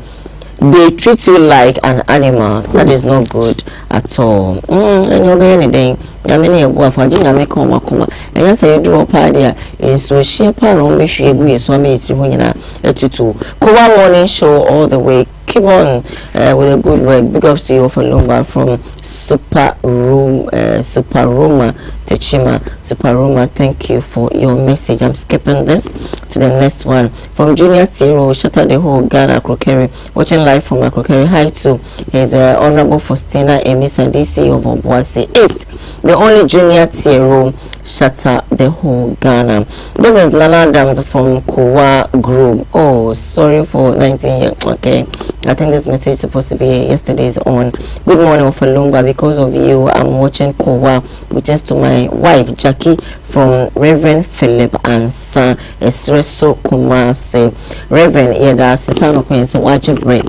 they treat you like an animal. That is not good at all. And you'll be anything. I mean, you're going for dinner, make come. And yes, I do a party. And so she apart on me, she agrees. So I made it when you're at you too. Koowaa morning show all the way. Keep on with a good work. Big ups to you for Lumba from Super Roma Techima. Super Roma, thank you for your message. I'm skipping this to the next one. From Junior Tiro, Shatter the whole Ghana Crockery. Watching live from Crockery. Hi to his Honorable Faustina Emisa DC of Obuasi East. The only Junior Tiro, Shatter the whole Ghana. This is Lana Adams from Koowaa Group. Oh, sorry for 19 years. Okay. I think this message is supposed to be yesterday's on. Good morning, for Lumba. Because of you, I'm watching Koowaa. Which to my wife, Jackie, from Reverend Philip and Son Espresso Kumase. Reverend, yeah, that's the sound of pain. So watch your break.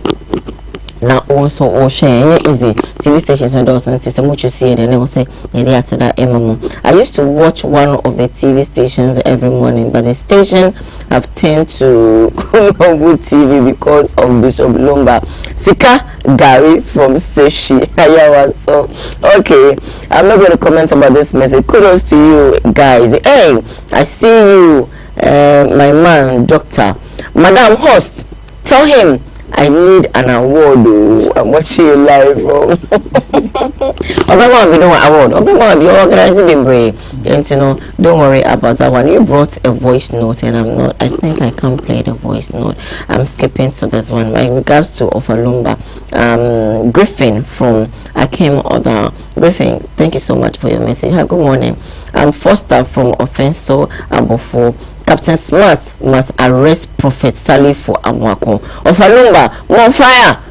na also or share easy TV stations and also system which you see and they will say I used to watch one of the TV stations every morning, but the station have turned to Kumawood TV because of Bishop Lumba Sika Gary from Seshi. So okay, I'm not going to comment about this message. Kudos to you guys. Hey, I see you, my man, doctor, Madam Host. Tell him I need an award. I'm watching you live. Obama, we don't want award. Obama, be organizing the break. And you know, don't worry about that one. You brought a voice note, and I think I can't play the voice note. I'm skipping to this one. In regards to Lumba, Griffin from Akem Other. Griffin, thank you so much for your message. Good morning. I'm Foster from Offenso Abofo. Captain Smart must arrest Prophet Salifu Amoako. Lumba, more fire.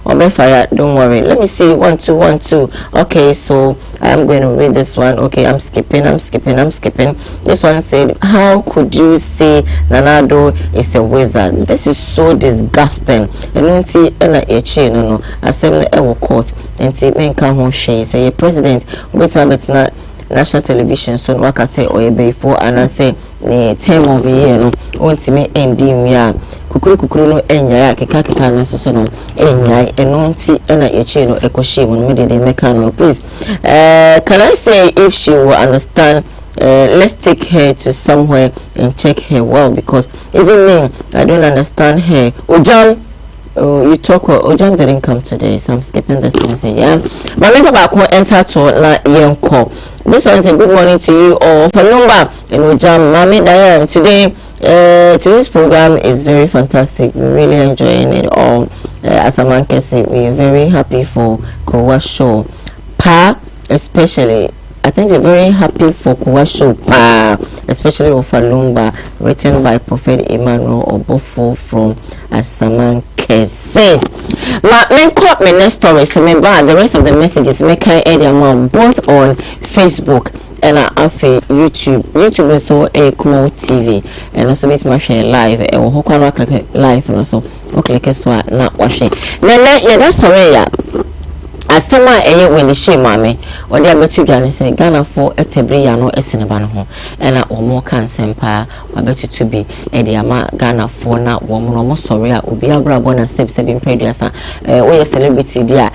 Obe fire, don't worry. Let me see. 1 2 1 2. Okay, so I'm going to read this one. Okay, I'm skipping. This one said, how could you say Nanado is a wizard? This is so disgusting. And no I said I will court and see men come home share. Say a president wait not national television so waka say or before and I say term of year no want me MD ya kukuru no enya keka no so no enya enonti na eche no ekoshi mo me dey make no please can I say if she will understand let's take her to somewhere and check her well, because even me I don't understand her. Ojam you talk Ojam didn't come today, so I'm skipping this message. Yeah, but later back enter to la yenko. This one is a good morning to you all. For Lumba and Ojam, Mami Diane, today today's program is very fantastic. We're really enjoying it all. As a man can say, we're very happy for Koowaa show. Especially, I think we're very happy for Koowaa show. Especially Wofa Lumba, written by Prophet Emmanuel Obofo from Asaman Kese. Men caught my next story, so the rest of the messages make I add them both on Facebook and YouTube. YouTube is so a Kumawood TV, and also it's my share live. And we click live, and also click so not watching. Then that's story. As someone when the shame mammy or they are better than say Ghana for a tebria no esinaba ho and or more can sempa or better to be a diama Ghana for now woman almost sorry obi abrabon and 7 previous we celebrity dear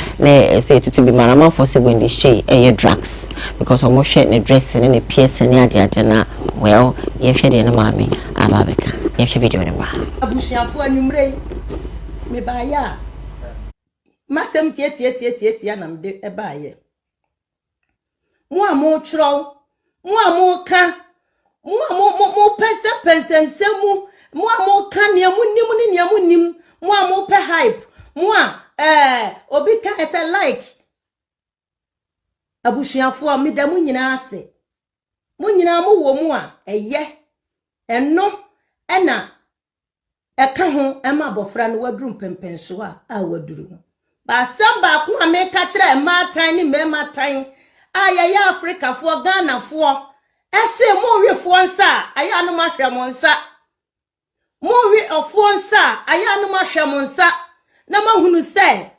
say to be manama for say when the shame drugs because almost share the dressing in a piece near the agenda well you share the mammy ababeka you share video number abushia for numre me baya Masem tie na mde ebaye. Mo amo chro, mo amo ka, mo amo pensen semu, mo amo ka ne amu nim, mo amo pe hype, mo obi ka ese like. Abusuafo a medamu nyina ase. Mo nyina mo wo mu a eye. Eno ena eka ho ema bofra no waduru pempenso a waduru. Ba samba ku ameka kire matan ni matan ayaya Africa fo Ghana fo ese mo wi fo nsa aya no mahwe mo nsa mo wi ofo nsa aya no mahwe mo nsa na mahunu se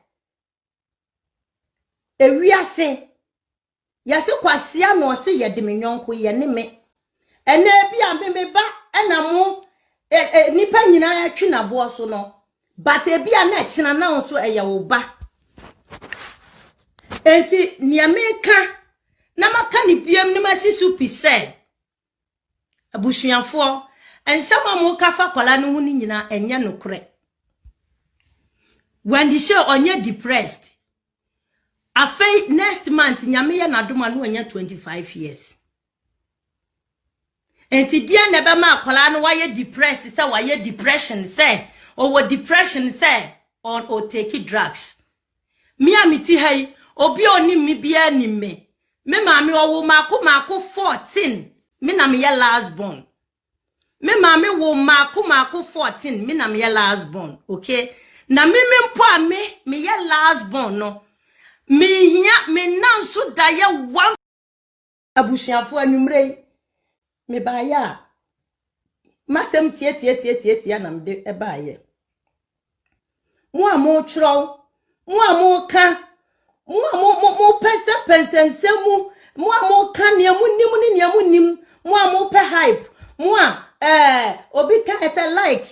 ewiase yase kwase ano se ye de menwonko ye ne me ene bia me ba ena mo nipa nyina ya twi na bo so no but ebia na kina na nso eye wo ba enti niameka na maka ni biam ni masisu pise abusuafo ensama mo kafa kwala no hu ni nyina enya nokre when the show onye depressed afei next month nyame ya nadoma no enya 25 years enti dia na be ma kwala no waye depressed say waye depression say or depression say on or take drugs me amiti hai obi oni mi bia ni me maami owo mako 14 me na me last born me maami wo mako 14 me na me last born okay na me mpo a me last born no me hia me nanso daye one abusuafo anumre me ba ya masem tie na mde eba ye mo amo chro mo pesa nsemu mo ka ne mu nim mo pe hype mo obi ka e say like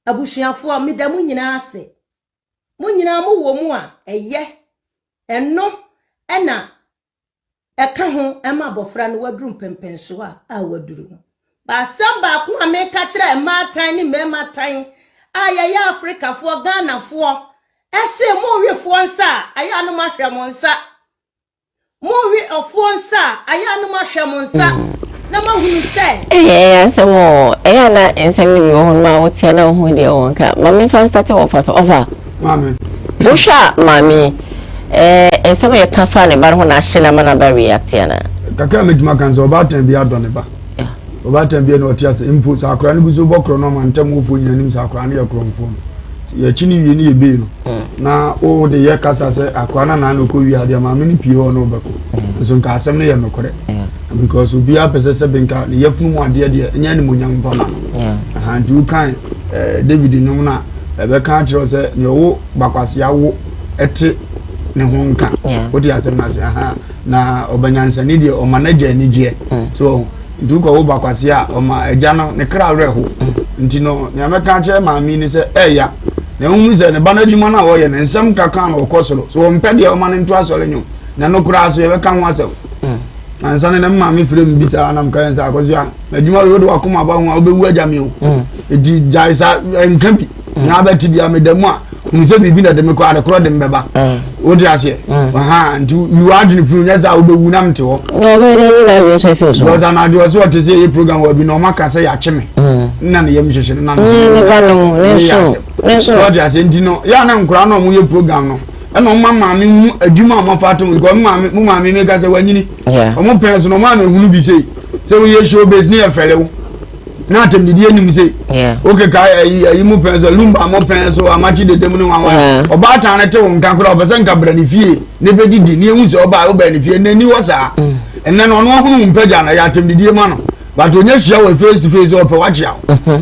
abusuafo mi da mu nyina ase mo nyina mo wo mu a eye eno ena eka ho ema bofra no waduru pempenso a waduru ba samba ko ameka kire ma tan ni mema tan ayaya Africa fo Ghana fo ese mo wi fo nsa aya no mahwe mo nsa mo wi ofo nsa aya no mahwe mo nsa na ma hunu se asemo na ensemi wi ho ma wotia na ho de wonka mama fan start ofa so over mama busha mami ensemi ye kafa ne bar ho na hye na mana ba react yana kaka meduma kan so ba tan bi adone ba oba tan bi na otia se impo sa akra ne guzo bokro no man tam ofo nyanim sa akra ne yakro mfo ye chini wi ne ye be no na o de ye kasa se akra na na ko wi ade ma me ni pie ho no bako so nka asem ne ye no kore because obi a pese se benka ne yefunu mu ade de enya ne monyam fama aha ntu kan David no na ebe kan kiro se ne wo bakwase awo ete ne ho nka odi asem na se aha na obanyansa ni de o manager ni je so ntu ko wo bakwase a o ma eja no ne kra reho nti no ne ameka kire maami ni se eya ne hu se ne banadwuma na wo ye ne nsem kaka na okosoro so mpe de o ma ne ntu asore nyu na no kra so ye be kan wasem ansane na maami frem bisa na mka nsa akoso a adwuma we do akoma ba ho a obewu ajame o edi jaisa enkambi na abati bia medamu a unse bibi na de me ko adekro de mbeba odi ase aha ntu you adwene fru nya za obewu na mte ho no be na we so feel so because na do so what say e program we bi no maka say ya cheme na na yem hwehwe na mte ne so odi ase ndino ya na nkura na mo ye program no eno mama me hu adwuma amafato because mama me me ka say wanyini omo penso no mama me hunu bi say we ye show base ni efelewo na tem didi enim say okay ka ayi mu penso Lumba mo penso amachi de dem ni wan oba ta na te won kan kura obese nka bra ni fie ne beji di ni ehu se oba ni fie na ni wo sa enne no no hunu mpaja na ya tem didi ma no but onye hia we face to face opa wachia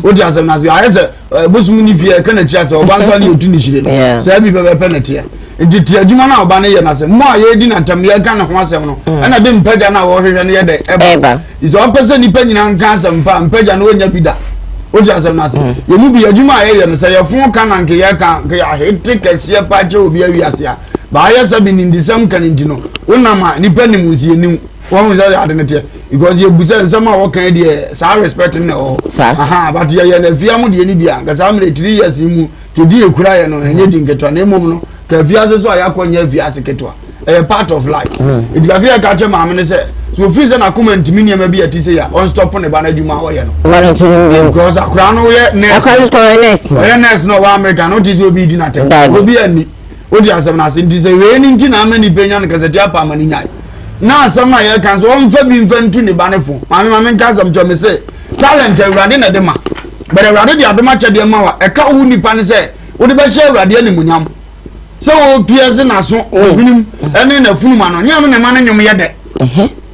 odi asem na say ayese bosum ni fie kana chia se oba nso na otu ni hire say bi be penete nditi adwuma na oba na ye na se mo aye di na tam ye ka na ho asem no na de mpaja na wo hwehwe ne ye de eba is on person ni panyina nka asem pa mpaja na onya bida odi asem na se ye mu bi adwuma aye ye no se ye fon ka na nke ye ka ya hete kase pa je obi awi ase a ba aye sabi ni ndisam kan ndino wonama ni panim usie nim won za ade ne te because ye busa nsama wo kan de sa respect ne o aha but ye na fia mu de ni bia nka sa mre 3 years mu ke di ekura ye no enye di nketwa na emom no ka fia so ayakonya fia seketwa part of life it ga fia ka che ma me ne se so fi se na comment mi ne ma bia ti se ya on stop ne ba na dwuma wo ye no because akura no ye nurse no wa America no ti se obi di na te obi ani odi asem na se ti se we ni nti na amani penya no ka se ti apa amani nyai na asem na ye kan so on fa bi mfa ntu ne ba ne fo ma me nka asem cho me se talent awurade na de ma but awurade di adoma che de ma wa e ka wu nipa ne se wo de ba hye awurade ani munyam se wo piese na so obinim ene na funuma no nya no ne ma ne nyom ye de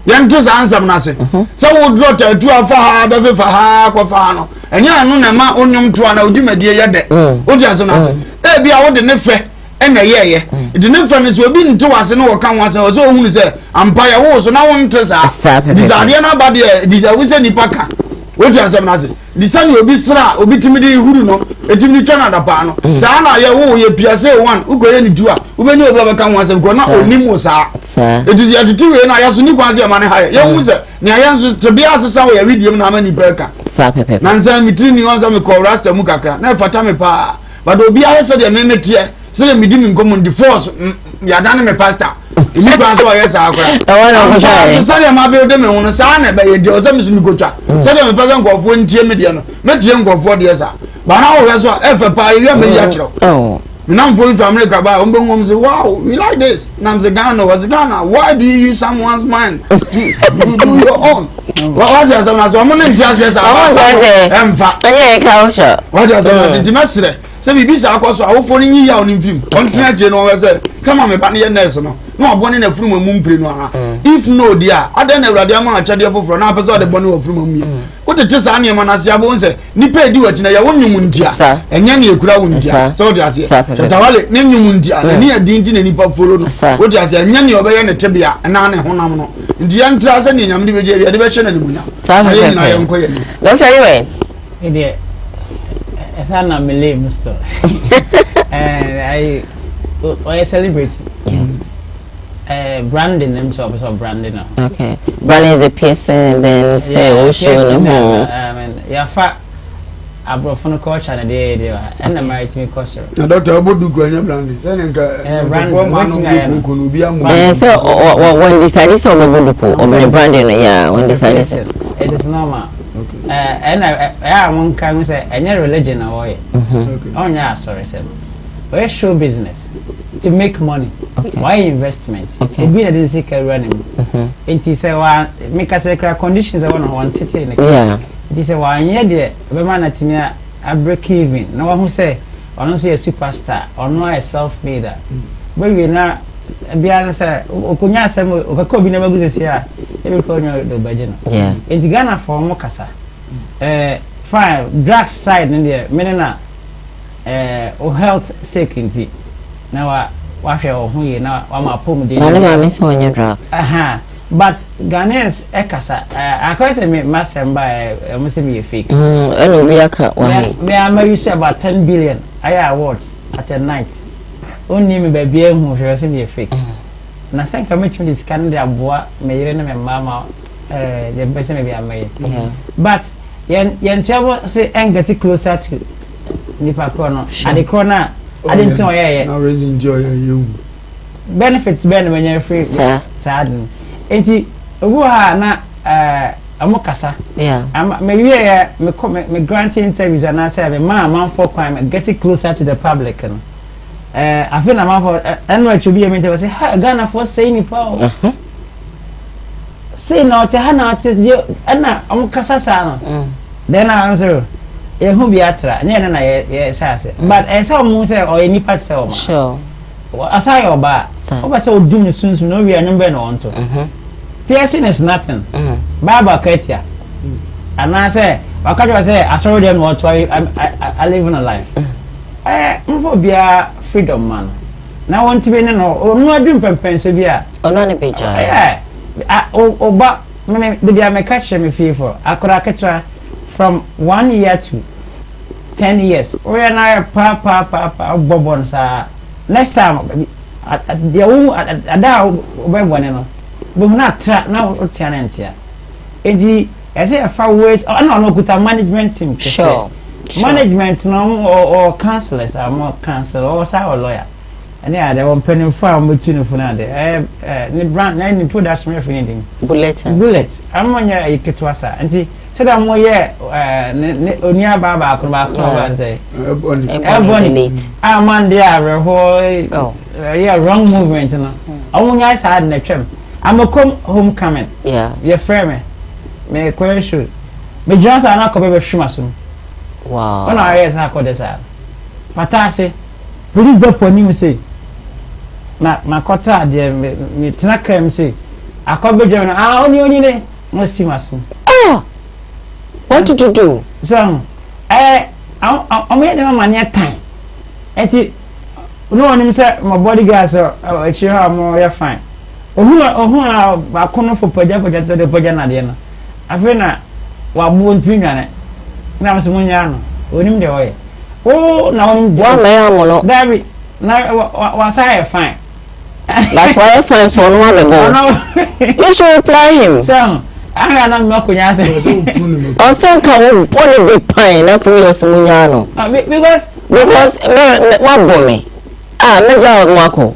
yento za ansam na se se wo draw tattoo afa ha be fe fa ha ko fa no enya no ne ma onyom to na odimade ye de wo di asem na se e bia wo de ne fe ena ye de ne fe ne so obi nte wase no wo kan wase o so ohunu se ampa ya wo so na wo nte sa dizade na ba de dizawuse nipa ka wo di asem na se disani obi sra obi timidi huru no etimidi twana da pa no sa na ye wo ye piase 1 ugoye ni 2 a ubeni obi obeka wase ko na onimu sa etisi atiti we na ya so ni kwanse ma ne ha ye hu se ne ya so to bia asesa wo ya video na ma ni peka sa pepe na nza mitri ni onza me ko rasta mu kakra na fata me pa but obi a se de memetie se de midi mi nkomo di force ya dane me pastor ni kwanse wo ye sa akora se de ma be de me hu sa na be ye de o se mi su mi kotwa se de me pesa nkofo ntie me de no metie nkofo de sa ba na wo so efe pa ye me ya kiro Nam for America by Umbum say, wow, we like this. Nam say Ghana was Ghana. Why do you use someone's mind to do your own? What is someone so I'm not just yes, culture. What is someone intimacy? So we be so I was following you on in film. On Tina General was come on me ba ne nurse no na obone na furu mamu mpre no aha if no dia ada na awurade ama achade foforo na apese ode bone wa furu mamu ye wotete sa ne ma na se abo nse nipa edi wati na ya wonwum ndia enye ne ekura wondia so ode ase chatawale ne nwum ndia na ne adi nti na nipa foro no ode ase enye ne obeye ne tebia na ne honam no ndia ntra se ne nyam de beje bia de be hye na ne munya aye nyina ye nkoye ni no say anyway ide esa na mele musto I celebrate branding themselves or branding now. Okay. Branding is a person and then say ocean. Yeah, fat abroad culture and the and the maritime culture. Dr. Obodu Gwanya branding. So when decided so Obodu branding, yeah, when decided it is normal. And I won't come say any religion or oh yeah, sorry, sir. Why show business to make money? Okay. Why investment? Okay. It be a didn't see running. It is a make us a conditions I want to take. Yeah. It is a 1 year there. The man at me a break even. No one who say or not say a superstar or not a self-made. But we now be honest. Okunya sem okakobi never go see here. Every corner the budget. Yeah. It's Ghana for Mokasa. Fine drugs side in there. Menena. O health sake nti na wa hwe o hu ye na wa ma pom de na ma so onye drugs but Ghanaians ekasa akwese me masemba mo se be fake eno bi aka wa me am use about 10 billion aya awards at a night onni me ba bia hu hwe se be fake na sen committee this can dey aboa me yire na me mama the person me be amay but yen chabo say get closer to nipa kono ade krona ade ntin oyeye na raising joy you benefits ben when you free sad enti ogu ha na amokasa yeah me wie me granting interviews and I say man for crime getting closer to the public no I feel na man for anyway to be a mentor say Ghana for say nipa say no te ha na te na amokasa sa no then I answer ye hu bi atra nye na ye shase but esa mu say o ye nipa se o ma sure asai oba oba say odum sunsun no wi anyumbe no onto piercing is nothing baba katia and I say wakajo say asoro dem what I live in a life mfo bia freedom man na wonti be no onu adum pempen so bia ono ne beja oba me de bia me catch me feel for akora ketra from 1 year to 10 years. We are now pa bobon sa next time the ada we bone no we na tra na otianentia edi say a far ways no kuta management team sure management no or counselors are more counsel or sa lawyer and yeah they won penny farm between for na the brand na ni production me anything bullet amonya iketwasa enti said I'm more onia baba akroba say ebony man there yeah wrong movement no amonya sad na twem I'm a homecoming yeah your friend me question me just ana ko be hwemasum wow when I yes ha ko desa patase police the for him say na kota de me tena kam say akobeje na oni ne mo simasum what did you do so I'm here mania time eti no onim say my bodyguard so actually how more you fine ohu akono for poja say the poja na de no afena wa bu ntimi nwane na so munya no onim de oye na onim de wa me amono David na wa say fine that's why I find so no one go you should reply him so I na me akunya say o say ka wo pole be pine na for you so munya no because what boy meja Amoako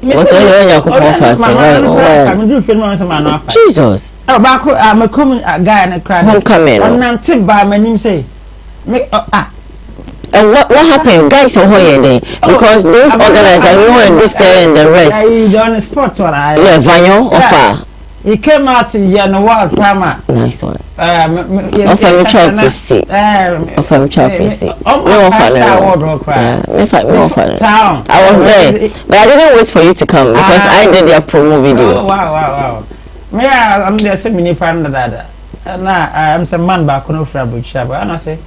what are you yakko fast I'm do film on some na Jesus back I'm a common guy and a crowd homecoming on nanti ba manim say me and what happened guys are here because those organizers who understand the rest I on the sports one yeah vanyo offer He came out in January, Prama. Nice one. Of a child PC. Of a child PC. I was there, but I didn't wait for you to come because I did their promo videos. Oh, wow. Me, I'm the same fan that. I'm some man back on Frabu Shab. And I say,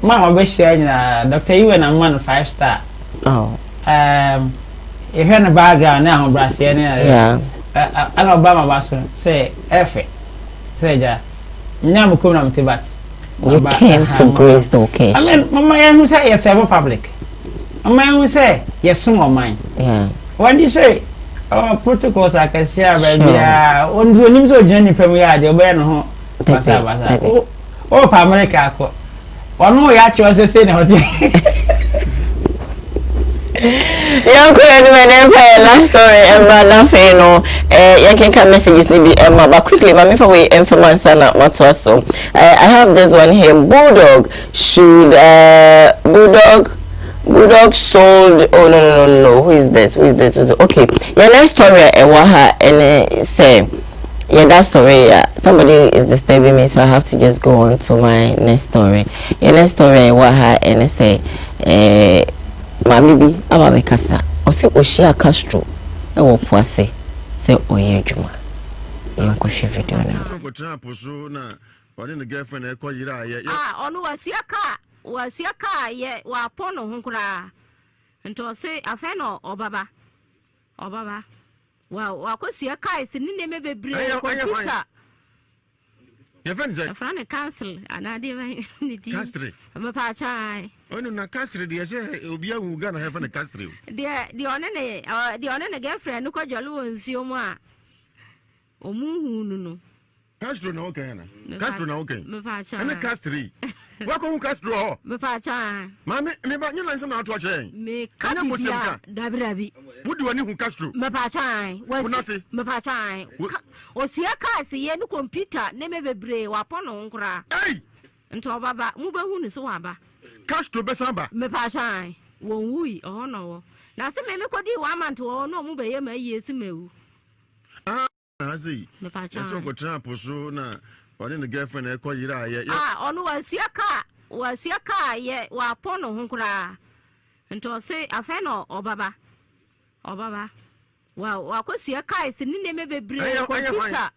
Mama, be sharing Dr. You and a man 5-star. Oh. You hear the background now, Brazilian. Yeah. Obama was say, F. Say, ja. Nyam Kunam Tibat. You came to grace the occasion. I mean, Mama, who say yes, ever public. A man who say yes, some of mine. Yeah. When you say, oh, protocols I can see, baby, on the names of Jenny Premier, the Ben home. Oh, America. One more actually saying, young queen, last story, Emma, nothing, no, you can come messages, maybe Emma, but quickly, my for we information son, what's also. I have this one here. Bulldog should, Bulldog sold. Oh, no. Who is this? Okay, your next story, Waha, and say, yeah, that story, somebody is disturbing me, so I have to just go on to my next story. Your next story, Waha, and say, Mami bi aba be kasa o se Oshia Castro e wo poase se oye adwuma yen ko hwe video na ko tran poso na woni ne girlfriend e ko yira ye onu wasia ka ye wa pono ho kura nto se afa no obaba wa ko sia ka isi ni ne me bebre computer your friend say friend cancel anade ni di cancel me pa chai onu na cancel de ye obi awu ga na he friend cancel de one ne girlfriend ko jolu wonsuo mu a omuhu nu Castro na okay na Castro na okay me pa chai ana Castro wa ko Castro ho me pa chai mami ne ba nyina nse na ato achen me kana mo chemka dabrabi wudi wani hu Castro me pa chai me pa chai o sia ka se ye no computer ne me bebre wa pono nkura ei nto baba mu be hu ni so wa ba Castro be samba me pa chai won wui o no na se me kodi wa manto o no mu be ye ma yesi mewu Azi. So ko tran poso na woni ne girlfriend e ko yira ye. Onu wasia ka ye wa pono ho kura. Nto se afa no obaba. Wa ko sia ka isi ni ne me bebre computer.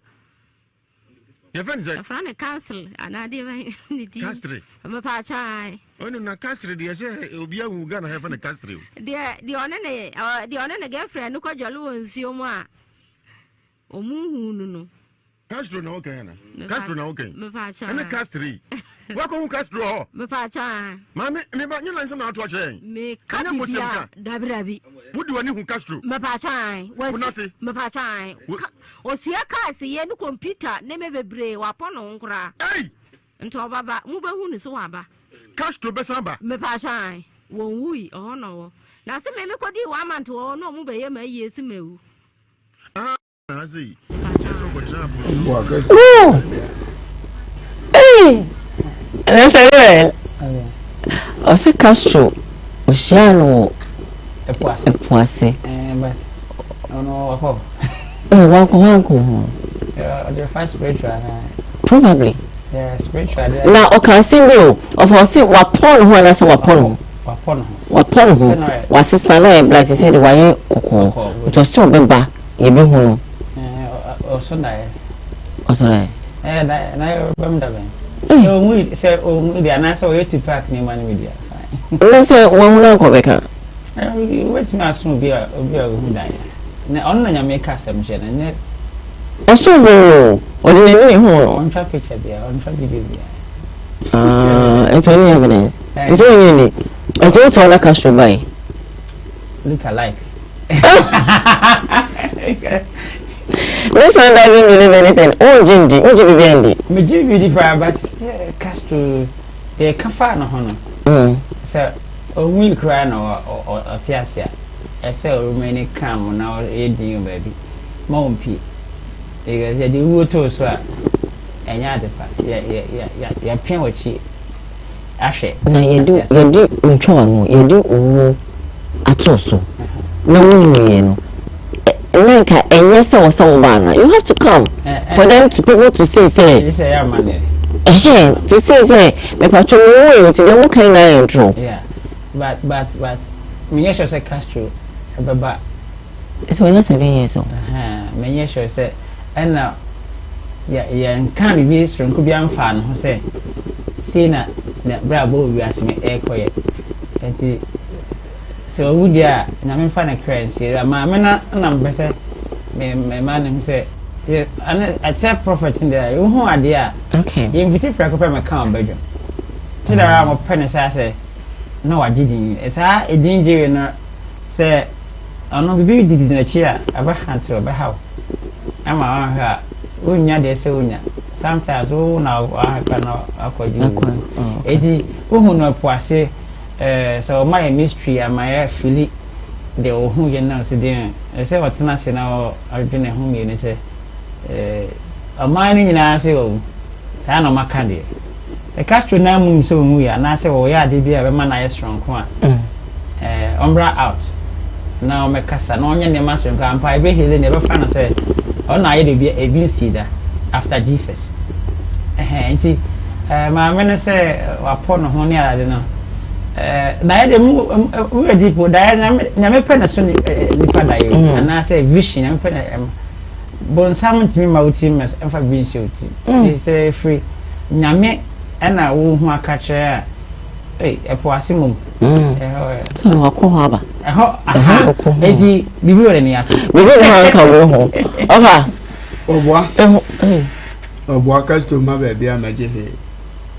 Your friend say friend cancel anade ni di. Cancel. Me pa chai. Onu na cancel de ye obi awu ga na he friend cancel. De one ne girlfriend ko jolu wonsuo mu a omuhu nu Castro na okay na Castro na okay me pa cha ana Castro wa ko Castro ho me pa cha mami ne ba nyina nse na ato achen me kana mo chemka dabrabi wudi wani hu Castro me pa cha me pa cha o sia ka se ye no computer ne me bebre wa pono nkura ei nto baba mu be hu ni so wa ba Castro be samba me pa cha won wui o no na se me kodi wa manto o no mu be ye ma yesi mewu Azi. Hey! O se Castro Oshia no epoase but no wa wanko the first spiritual probably yeah spiritual na o kan see me of o se wa pon ho na se wa pon ho wa sisa na e black say the waye kokko to still beba ye bi hu no also na na bam da ben so we say o the anasa we to park ni man media fine let's say one na ko beka wait me aso bi hu da na on na nyame ka sem je na ne also no o de ni hu no on try picture bia on try video bia it's only evidence it's only it's all like Castro by look alike this one doesn't believe anything. Oh, Jindy, me Jindy, but Castro, the cafa no honor. Sir, a week cry or Tiasia. I say, remaining calm now, aiding baby. Mom P. Because you do to swear. And yeah, pin what she. Ashe. Now you do, you do, at also. No, Nanka, and yes, I was someone. You have to come for them to people to say, say, to say, my patron, to them, can I intro? Yeah, but, me, yes, I Castro, but it's when you're 7 years old. Me, yes, I said, and now, yeah, can't be strong, could be unfan, who say, see, that bravo, we are seeing air quiet, and so would ya, and I'm in fun a currency, my man, and I'm better, my man, him say, I said prophets in there, who are there? Okay, you invite Prakopa my count bedroom. See that I'm a penny, I say, no, I didn't. It's a danger, and say, I know we did in a chair, a hand to a how. I'm a her, Unya de Sonia. Sometimes, oh, now I cannot accord you. Eddie, who know Poisse, so my mystery and my Philip, the old who you know, so then, I say what's nothing now, I've been a home, and say, a mining in our seal, San of my candy. The Castro now moves so we are, and I say, oh, yeah, they be a man I strong one. Umbra out. Now, my casa, no one in master and grandpa, be he never found say, oh, now you be a bean seeder after Jesus. And see, my men say, upon a honey, I don't know. We are deep, never penison, and I say, vision and pen. Bon, summon to me, my team as ever been shooting. She say, free. Nyame ena wo hu akache epoasimum so no Koowaa aha ezi bibi wore ni ase bibi no ka wo hu obwa customer ba bia maje he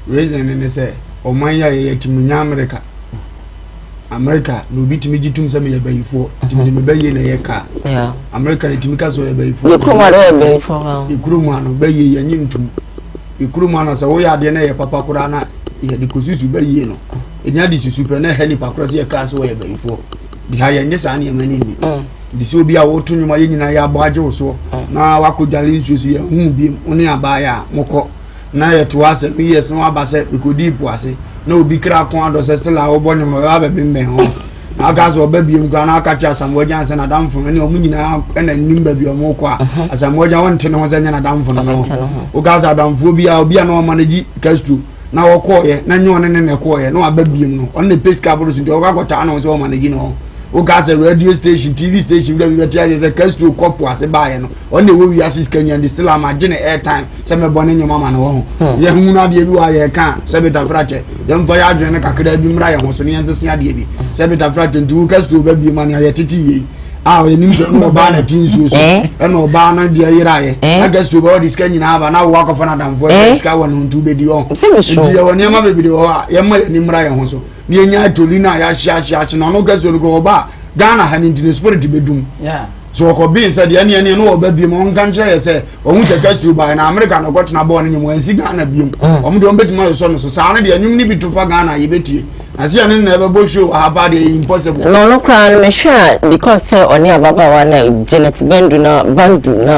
reason ni say oman ya ye timunya America no bitimi gitum se me ye bayifo timi me baye na ye ka America ni timi ka so ye bayifo ye kroma na ye bayifo ye kroma no baye ye nyintum ikuruma na se wo ya de na ye papa kura na ye de kosusu ba yie no enya de susu pe na ha ni pakura se ye ka so ye bayifo bi ha ye nye sa na ye mani ni di so bi a wo to nwuma ye nyina ya agba age wo so na wakodale nsusu ye hu bi oni aba ya moko na ye to ase bi yes no aba se ikodi ipu ase na obi kra kon ado se stela wo bonyo mo aba bi mbe ho na aka so ba bi mu kwa na aka cha samwo jan se na damfo ne o mu nyina na nim ba bi o mo kwa asamwo jan won tene ho se nya na damfo no o ga za damfo bi a obi a na o manage kastu na wo koye na nyo ne koye na aba bi mu no on ne peska bro so di o ga kwata na o se o manage no o ga za radio station TV station bi bi tia se kastu kopo ase ba ye no on ne wo wi assist kanya ndi still am agene airtime se me bone nyo mama no ho ye hu na de bi wa ye kan se beta frache ye mfa ya adwene kakra bi mra ye ho so ne yense se ade bi se beta frache ndu kastu ba bi ma ne ye tete ye ye nim so no ba na tinsu so e no ba na de yira ye agastu ba odi ska nyina aba na wo akofo na damfo e ska wo no ntu be di ho nti ye woni ma be bi de ho ye ma ni mra ye ho so ni enya tolina ya hia na no gastu go ba Ghana ha ni spirit bedum so ko bin said ye ne no ba bi mo nkan kire se ohun se gastu ba na America no got na bo ne nyum ansi Ghana bi om de betima so no so sa na de nyum ni bi to fa Ghana ye betie asi ane na be bo show ha de impossible no crown me sure because oni ababa wa na Janet bandu na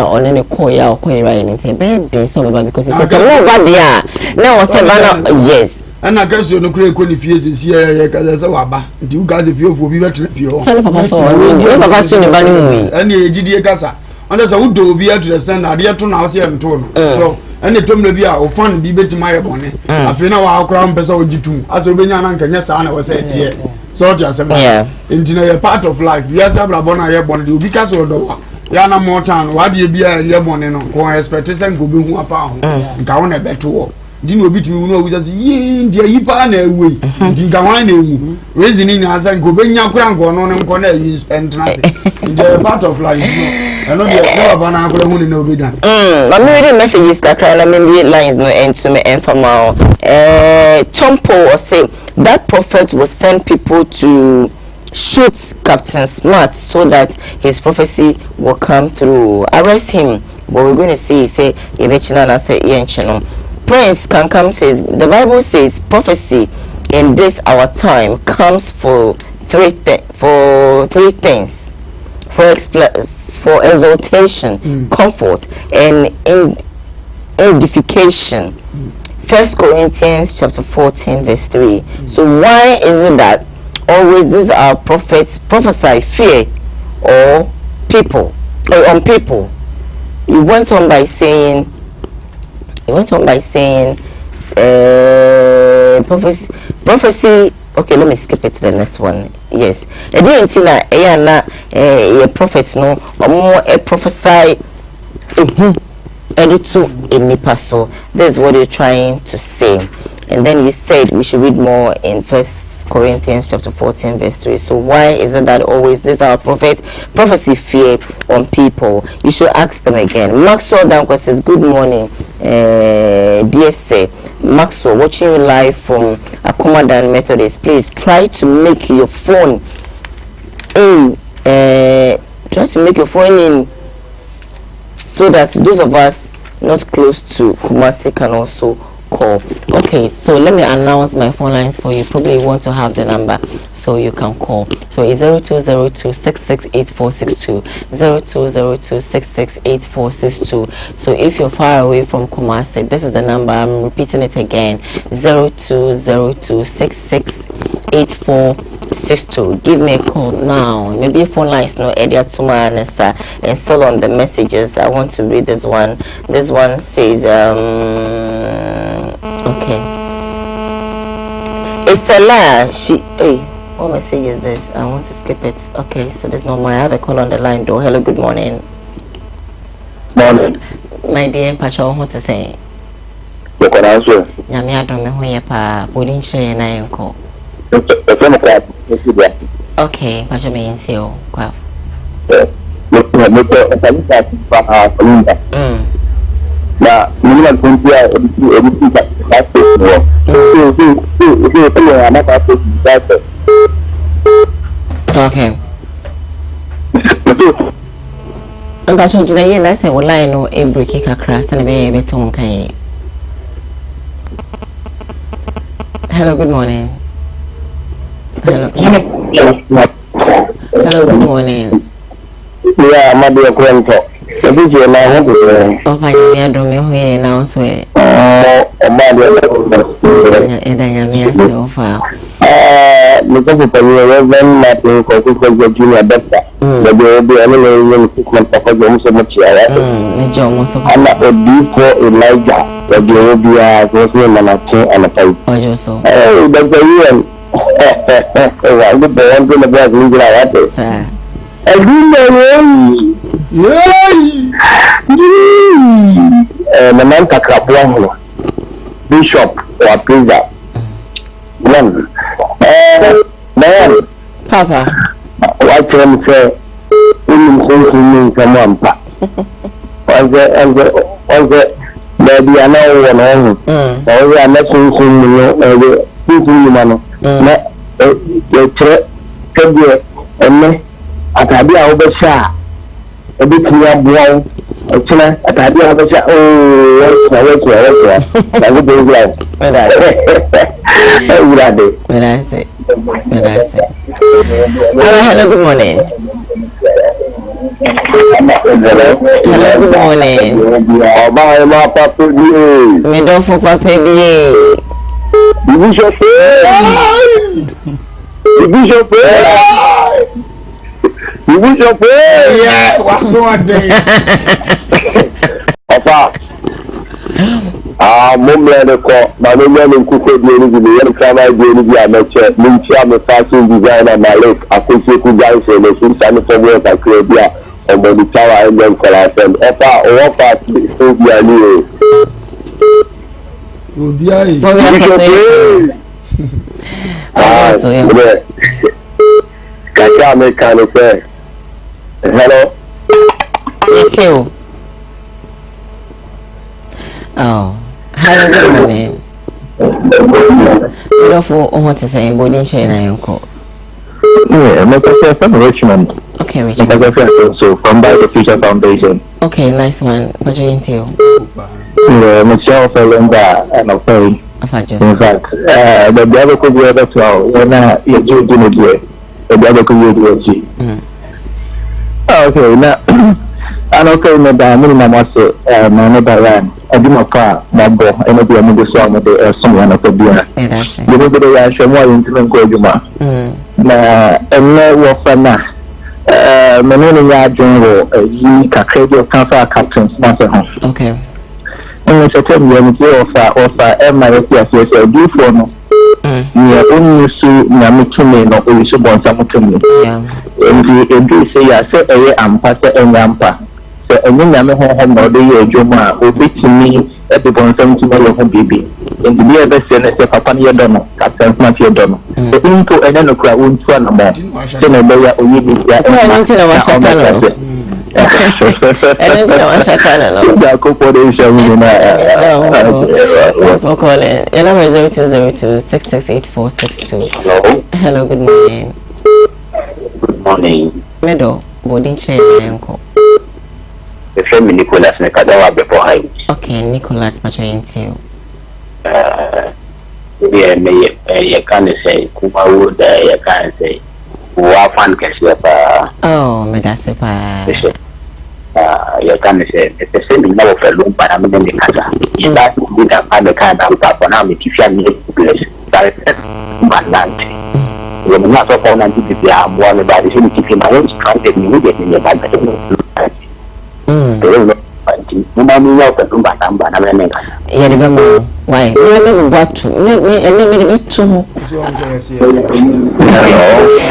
oni ne koya right ni say be so baba because it's a no bad dia na o se ba no yes ana gastu no kure ko ni fie se ye ka se waba nti u ga se fie ofo bi betre fie ho sale papa so ni papa so ni ba ni mu ani ejidie kasa onda sa udo bi to the standard ye to na o se nto no so ani tomle bi a o fan bi betima ye bone afi na wa akora mpesa o gitum asa obenya na nkanya sa na wo se tie so dia se ba nti na ye part of life ya sa bra bona ye bone de obi ka so do wa ya na more town wa de bi a ye bone no ko expect se ngo bi hu afa ho nka wo na beto wo dini obi timi no wuza yi ndia yipa na ewe ndi ga wan na emu reason ni asa ngo benya kura ngo no nko na yi entrance ndia part of life no no dey no na akura hu ni na obi dan but me read messages kakra na me read lines no and to me informal Tompo was say that prophet will send people to shoot Captain Smart so that his prophecy will come through. Arrest him. What we're going to see say Ebechina na say yenchino. Prince Kankam says the Bible says prophecy in this our time comes for three things: for exaltation, comfort, and edification. 1 Corinthians chapter 14 verse 3. So why is it that always these are prophets prophesy fear or people? on people. You went on by saying prophecy. Okay, let me skip it to the next one. Yes, a prophets no or more a prophesy edit in Nipaso. This is what you're trying to say. And then you said we should read more in 1 Corinthians chapter 14 verse 3. So why is it that always this our prophecy fear on people? You should ask them again. Maxwell Danko says, good morning, dear sir. Maxwell, watching you live from Akomadan Methodist. Please try to make your phone in. So that those of us not close to Kumasi can also call. Okay, so let me announce my phone lines for you. Probably want to have the number so you can call. So it's 0202-668462, 0202-668462. So if you're far away from Kumasi, this is the number. I'm repeating it again, 0202-668462. Give me a call now. Maybe your phone line is not Edia Tuma and still on the messages. I want to read this one. This one says okay, it's a lie. What message is this? I want to skip it. Okay, so there's no more. I have a call on the line though. Hello, good morning. Morning. My dear Pacha, what to say? You can answer. Yamia don't know where pa wouldn't share na yanko. Okay, Pacha me in see kwa. Na mimi nakwambia okay. But today I say online no e break kakra so na be beton kan. Hello, good morning. Hello, good morning. Yeah, I'm not going to. Oh, my dear, don't me who now swear. Naman kakrapuan bishop or preacher. One. Man. Papa. What can you say? Come on, pa. Maybe I know one on. Or we are not hello, good morning. Hello, good morning. Me don't for papa Yeah, what's one day? Mumble call, my woman cook the time I do the amateur, Mincham fashion designer, my leg, I think you could guys say the Susan for work at Korea, and the tower and then collapse and offer Phobia. Can say hello? It's you. Oh, hello, good morning. You don't want to say body chain and uncle. Yeah, I'm from Richmond. Okay, Richmond. So from by the Future Foundation. Okay, nice one. What you into? Yeah, Michelle Lumba and okay. In fact, the other could be able to when you're doing it here. The other could be able to. Okay, now. And okay, no, the minimum was my neighbor ran. I did not car, my boy, and maybe I'm in the song of the someone of the beer. You know, the way I show more intimate Kojuma. And no Wofa, menene ya jungo yi kakredio kanfa captain sponsor ho okay and so tell me offer Emma yes do for no yeah only so na mitumi no o so bon samutumi yeah and the say ya say ampa say enyampa so enye nyame ho no de ye adwuma obetimi e be bon samutumi le ho bibi and the other say na say papa ne do no captain smart ye do no so into ene no kra wontu na mo say na be ya oyi bi ya na wa shakano and then I shakana no ya ko for the show me na what's my call it your number is 0202668462 hello good morning medo boarding chair enko the friend Nicholas ne kadawa before high okay Nicholas machainti you can say Kumawood you can say Wofa kesiapa oh me da se pa you can say the same now for Lumba na me de kasa you that good and kind of papa na me tifia me place that balance you know so for na di bia mo na ba di se tifia ma yo strong de me de me ba da Lumba mi ya for Lumba tamba na me kasa ya de ba mo why me batu me to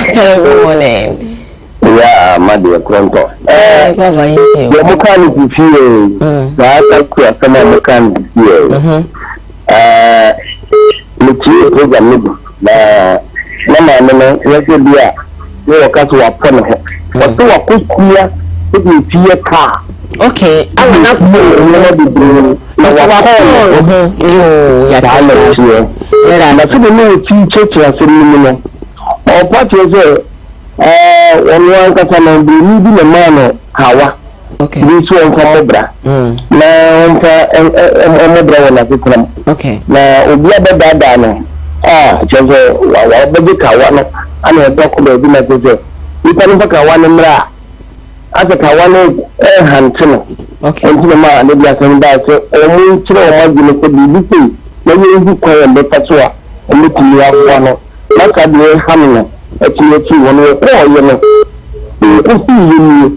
hello good morning yeah madu kronto baba yiti the mechanic here that ku asama mechanic here meti program nibu na no yake bia ni wakati wa pone ho wato wakukuya ni tie car okay ama na ko no wa ko yo ya ta na ko ni ti cheche asiri no o pati ze one kasa na bi ni bi na mano hawa okay bi so on komobra na onka omobra wala fikram okay na obi abada no jezo wa beji kawa no ana do ko be bi na jezo ipa no kawa no mra asa kawa no hantino okay entino ma ne bi asan da so omu kire o ma gine ko bi bi na ye bi ko ya be patwa omu tini afwa no na ka bi hamno eti wonu ko ye no ko si yini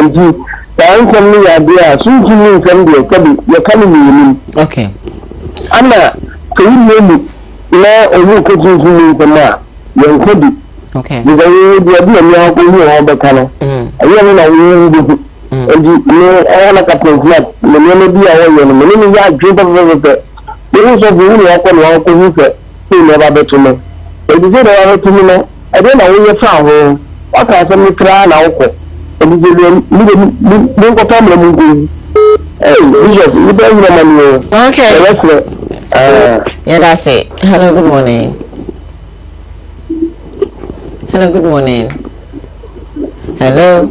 nji tan kan ni ya dia sun ji ni kan de ko bi ya kan ni yini okay ana ko yi ni na owu ko ji ni ko na yan ko bi okay ni ga yi dia bi ni ha ko ni ho be kan ayi ni na yi bi nji ni ana ka plan ni bi ya wo ye ni ya ju ba ni so bi ni ko ni ko ni se ni ba be tuno edije da wa tumi no ede na wo ye fa ho aka se mi kra na wo edije ni ko tamle mu ngu Jesus you don't know man okay yeah that's it hello good morning good morning hello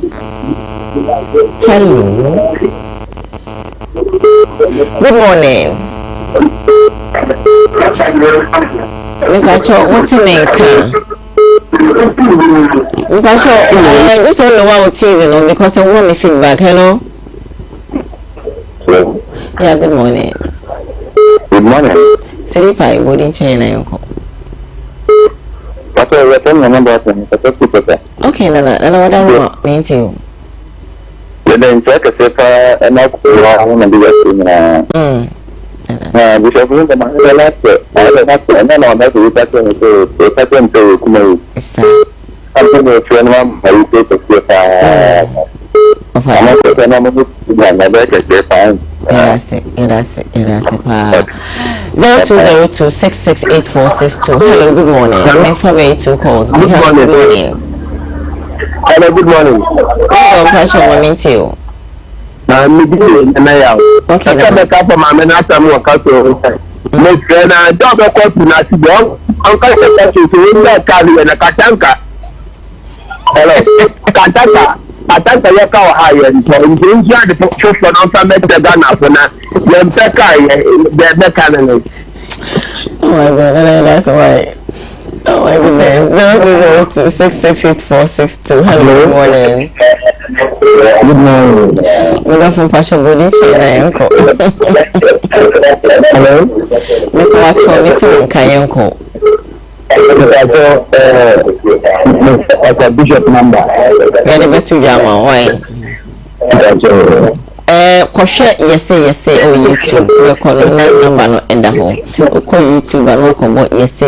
good morning what's your name? This is the one with TV, no, because I want me feedback. Hello? Yeah, good morning. Good morning. Salifu, I wouldn't change uncle. What are you telling me about me? Okay, no, what I want me to. Then check a paper and not want to be a because we the last and then on that we pattern to Kumawood. I'm going to train one by the paper. That's it. 0202668462. Hello, good morning. I'm for 2 calls. Good morning. Hello, good morning. Okay, the couple my men after more culture. Make a dog of course, not to go. Uncle, that carry and a katanka. Hello, Kataka. Ataka ya kawa haya nto nje ya de chofo na nfa meta Ghana for na ya mpeka ya the canon. Oh my god, that's why. Oh my goodness. 0202668462. Hello, good morning. Good morning. Good afternoon, Pastor Bodi Chena. Hello. Miko actually meeting Kayanko. Bishop number. Ready better Jama, why? Koshe yes on YouTube. We call number no in the home. We call YouTube and we call yes.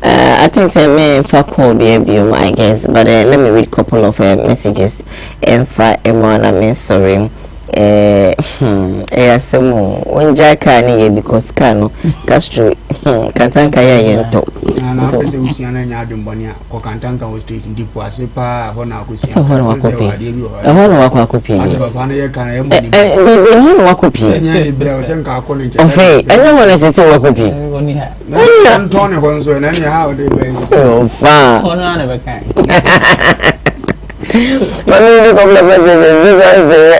I think say me for call baby, I guess, but let me read a couple of messages. For Emma, I'm sorry. Some when Jack can because Cano Castro Katanka Yento. Kokantanka was street in deep Wasipa, Honakusi,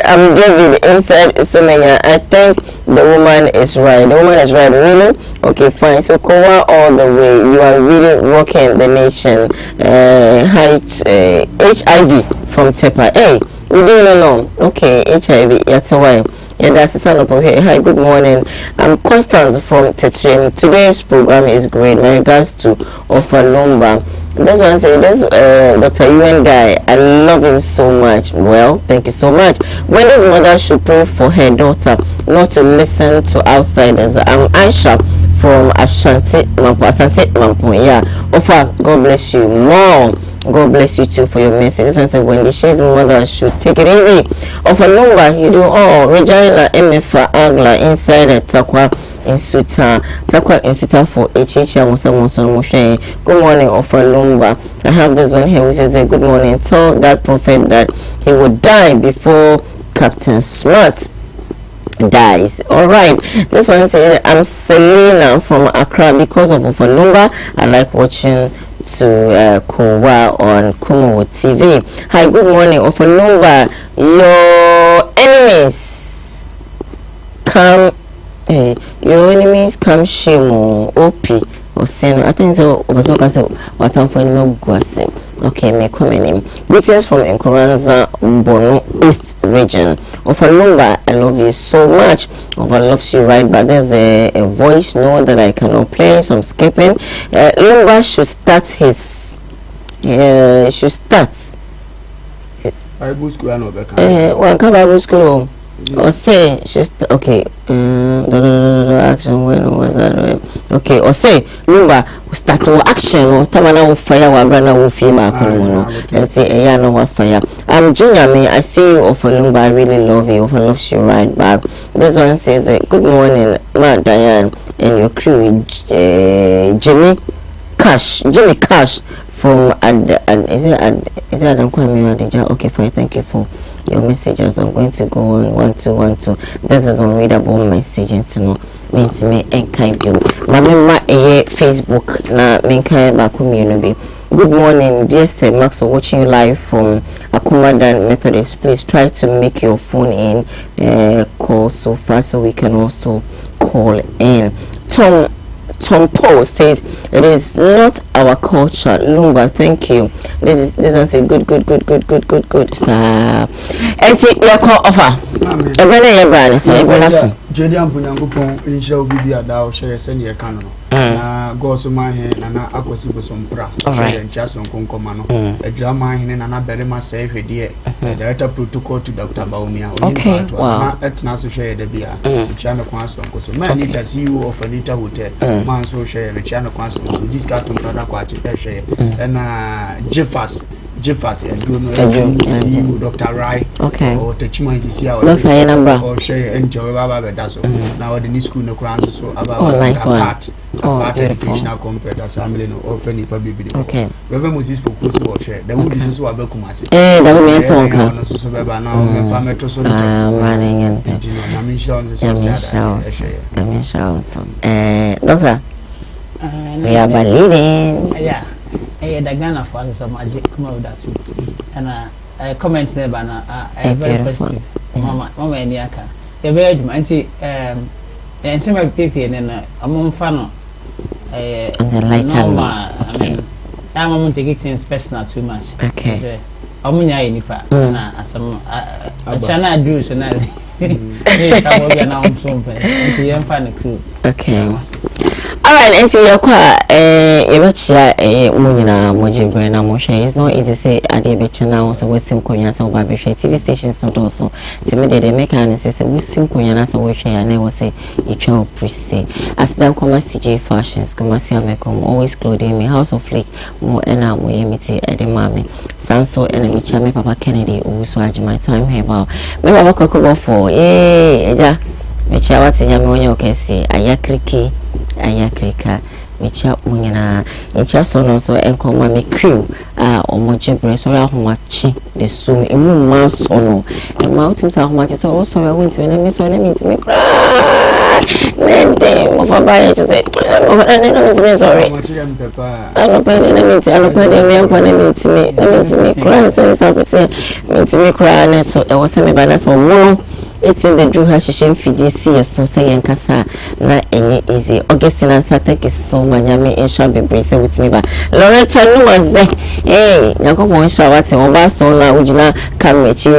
I'm David inside Sumenya. I think the woman is right. The woman is right, really? Okay, fine. So Koowaa all the way. You are really rocking the nation. HIV from Tepa. Hey, we didn't know. Okay, HIV. That's why. Yeah, that's the son of here. Hi, good morning. I'm Constance from Tetrim. Today's program is great. My regards to Wofa Lumba. This one say this Dr. UN guy, I love him so much. Well, thank you so much. When this mother should pray for her daughter not to listen to outsiders. I'm Aisha from Ashanti Mampo. Yeah. Wofa, God bless you more. God bless you too for your message. This one said when the Shay's mother should take it easy. Wofa Lumba, you do all. Regina MFA Agla inside the Takwa Insuta for HH Musa. Good morning, Wofa Lumba. I have this one here which says good morning. Tell that prophet that he would die before Captain Smart dies. Alright, this one says I'm Selena from Accra. Because of Wofa Lumba, I like watching to Koowaa on Kumawood TV. Hi, good morning, Wofa Lumba. Your enemies come. Your enemies come shame OP or sin. I think so. What I'm finding guessing. Okay, may come in. Greetings from Nkoranza, Bono East region. Wofa Lumba, I love you so much. Wofa loves you right, but there's a voice note that I cannot play, so I'm skipping. Lumba should start his. Bible school, I know. Well, come Bible school. Or say just okay. Action when was that? Okay, or say Lumba start to action or Tamana will fire or Brana will female and say Ayana will fire. I'm Junior me, I see you Wofa Lumba, I really love you, Wofa loves you right back. This one says good morning, Ma Diane and your crew Jimmy Cash from is it Adam Kwame? Okay, fine, thank you for your messages. I'm going to go on 1212. This is unreadable message and to know means me and kind you. Mama Facebook na menkai ba community. Good morning, dear sir. Max watching you live from Akumadan Methodist. Please try to make your phone in call so fast so we can also call in. Tom Paul says it is not our culture. Lumba, thank you. This one say good. Sir, and your call offer. Jedian Bunyango in show be a dow share send your canon. Go so my hand and aquasibo some bra. And Jason Concomano. A drama in and a berema save a dear. The protocol to Dr. Baumia. Okay, wow. At Nasu share the beer. Channel Quanson. So man, it has you of Anita Hotel. Man so share the channel Quanson. So this got to Product share. And Jeffers and do Dr. Rai. Okay. Or the Chima is here. Doctor number. Or share enjoy Baba Dasso. Now the new school no crown so about part educational compared as family no often public. Okay. Reverend Moses for close to share. The wood is so about Kumasi. Eh, that will be so okay. So Baba now family to so running and Doctor. We are believing. Yeah. The Ghana for us some magic Kumawood too. And comments there banner very positive. Mama and Yaka. A very mighty and some of people and among fun I'm going to take things personal too much. Okay. Amunya inipa na asam chana do so na I Alright, and to your car, Munina Mojibre na Moshe. It's not easy to say at the beach now, so we sim Konya so Babisha TV stations not also. To me, they make an say we sim Konya so we share and I will say each other prissy. As them come CJ fashions, come see Amoako, always clothing me, House of Flick, more and I'm way imite at the mommy. Sanso enemy chame Papa Kennedy, who swag my time here about. Me Papa Kokobo for, eja. Mecha wati nyame onye okesi ayakriki ayakrika mecha munyina ncha so no so enkoma me crew omoje breso ra homachi de sum emu ma so no e ma utim sa homachi so so we won't me me so na me ntimi kra nende mo fa ba ye say me sorry ano pa ni na me ti ano pa de me ampa na me ntimi kra so is happening me ntimi kra na so e wo se me ba na so mo it's in the Drew Hashishin Fiji, see so say and Casa, not any easy. Augustine and Satek is so many in shall be braced with me. But Loretta was there. Hey, Nako won't show what's your bass on la Ujina Kamichi,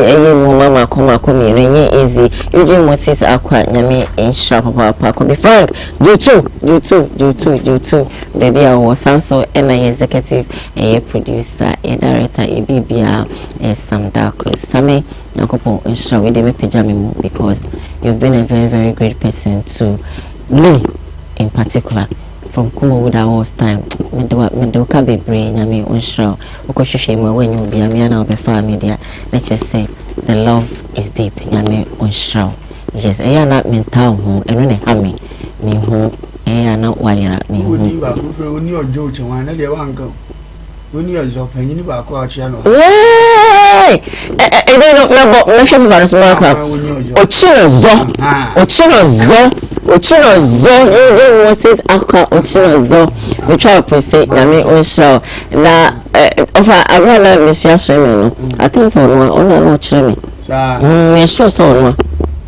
Mama Komi, easy. Eugene Moses Aqua, Yami in shop about Paco. Be frank, do two. Baby, I was also an executive, a producer, a director, a BBR, a some dark Sammy. Nakopo ensure we dey pejame because you've been a very, very great person to me in particular from Kumawood Awards time. Me do ka be brain nyame ensure ukoshishe mo when you be amia na obefa media. Let's just say the love is deep nyame ensure. Yes, eya na mental ho eno ne ha me ho eya na wayera me ho. Odi ba ko fere oni ojo chenwa na de wanka. Oni ozo panyin ba ko achia no. Hey! I don't know no shop about Amoako. Ochino zo, you don't want this aqua ochino zo. We try to say na me on show. Na over abala me share no. I think so no chire me. Me show so no.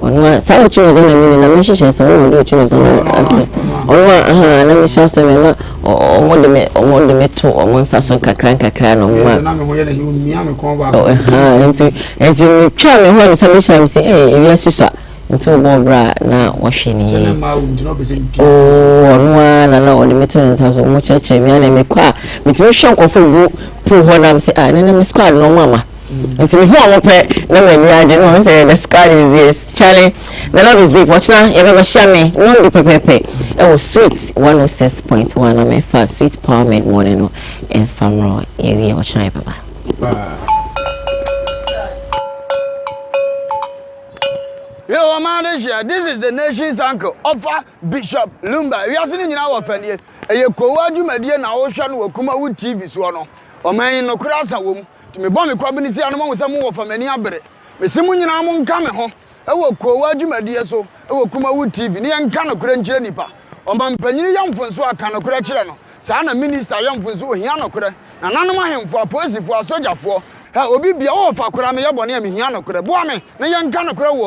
Onwa sa ochino zo na me na me share so no do ochino zo na so. Onwa na me share so me na omo me to omo sason kakra no nwa na me ho ye na hi mia me kon ba enti me twa me ho me say eh e wi asusa enti obo bra na wo hwe ni na ma wo ntino be se onwa na o de me to nsa so mo cheche me na me kwa me ti me hwe nkofo gu pro ho na me say na me squad no mama enti me ho a wo pe na me ni age no say the squad is yes Charlie the love is deep watch now you ever share me no be pepe it was sweet 106.1 I'm a fast sweet power made more than and from raw area watch now papa Yo man this is the nation's uncle Offer Bishop Lumba we are sitting in our family e Koowaa dwumadie na wo hwa no wa Kumawood TV so no o man no kura asa wo mu to me bom me kwabini si anoma wo sam wo fa mani abere me simu nyina mo nka me ho e wo Koowaa dwumadie so e wo Kumawood TV ne nka no kura nkyere nipa o man panyini yamfonso aka no kura kyere no saa na minister yamfonso o hia no kura na nanom ahemfo apolisifoɔ asojafo ha obi bia wo fa kura me yebone a me hia no kura boa me ne nka no kura wo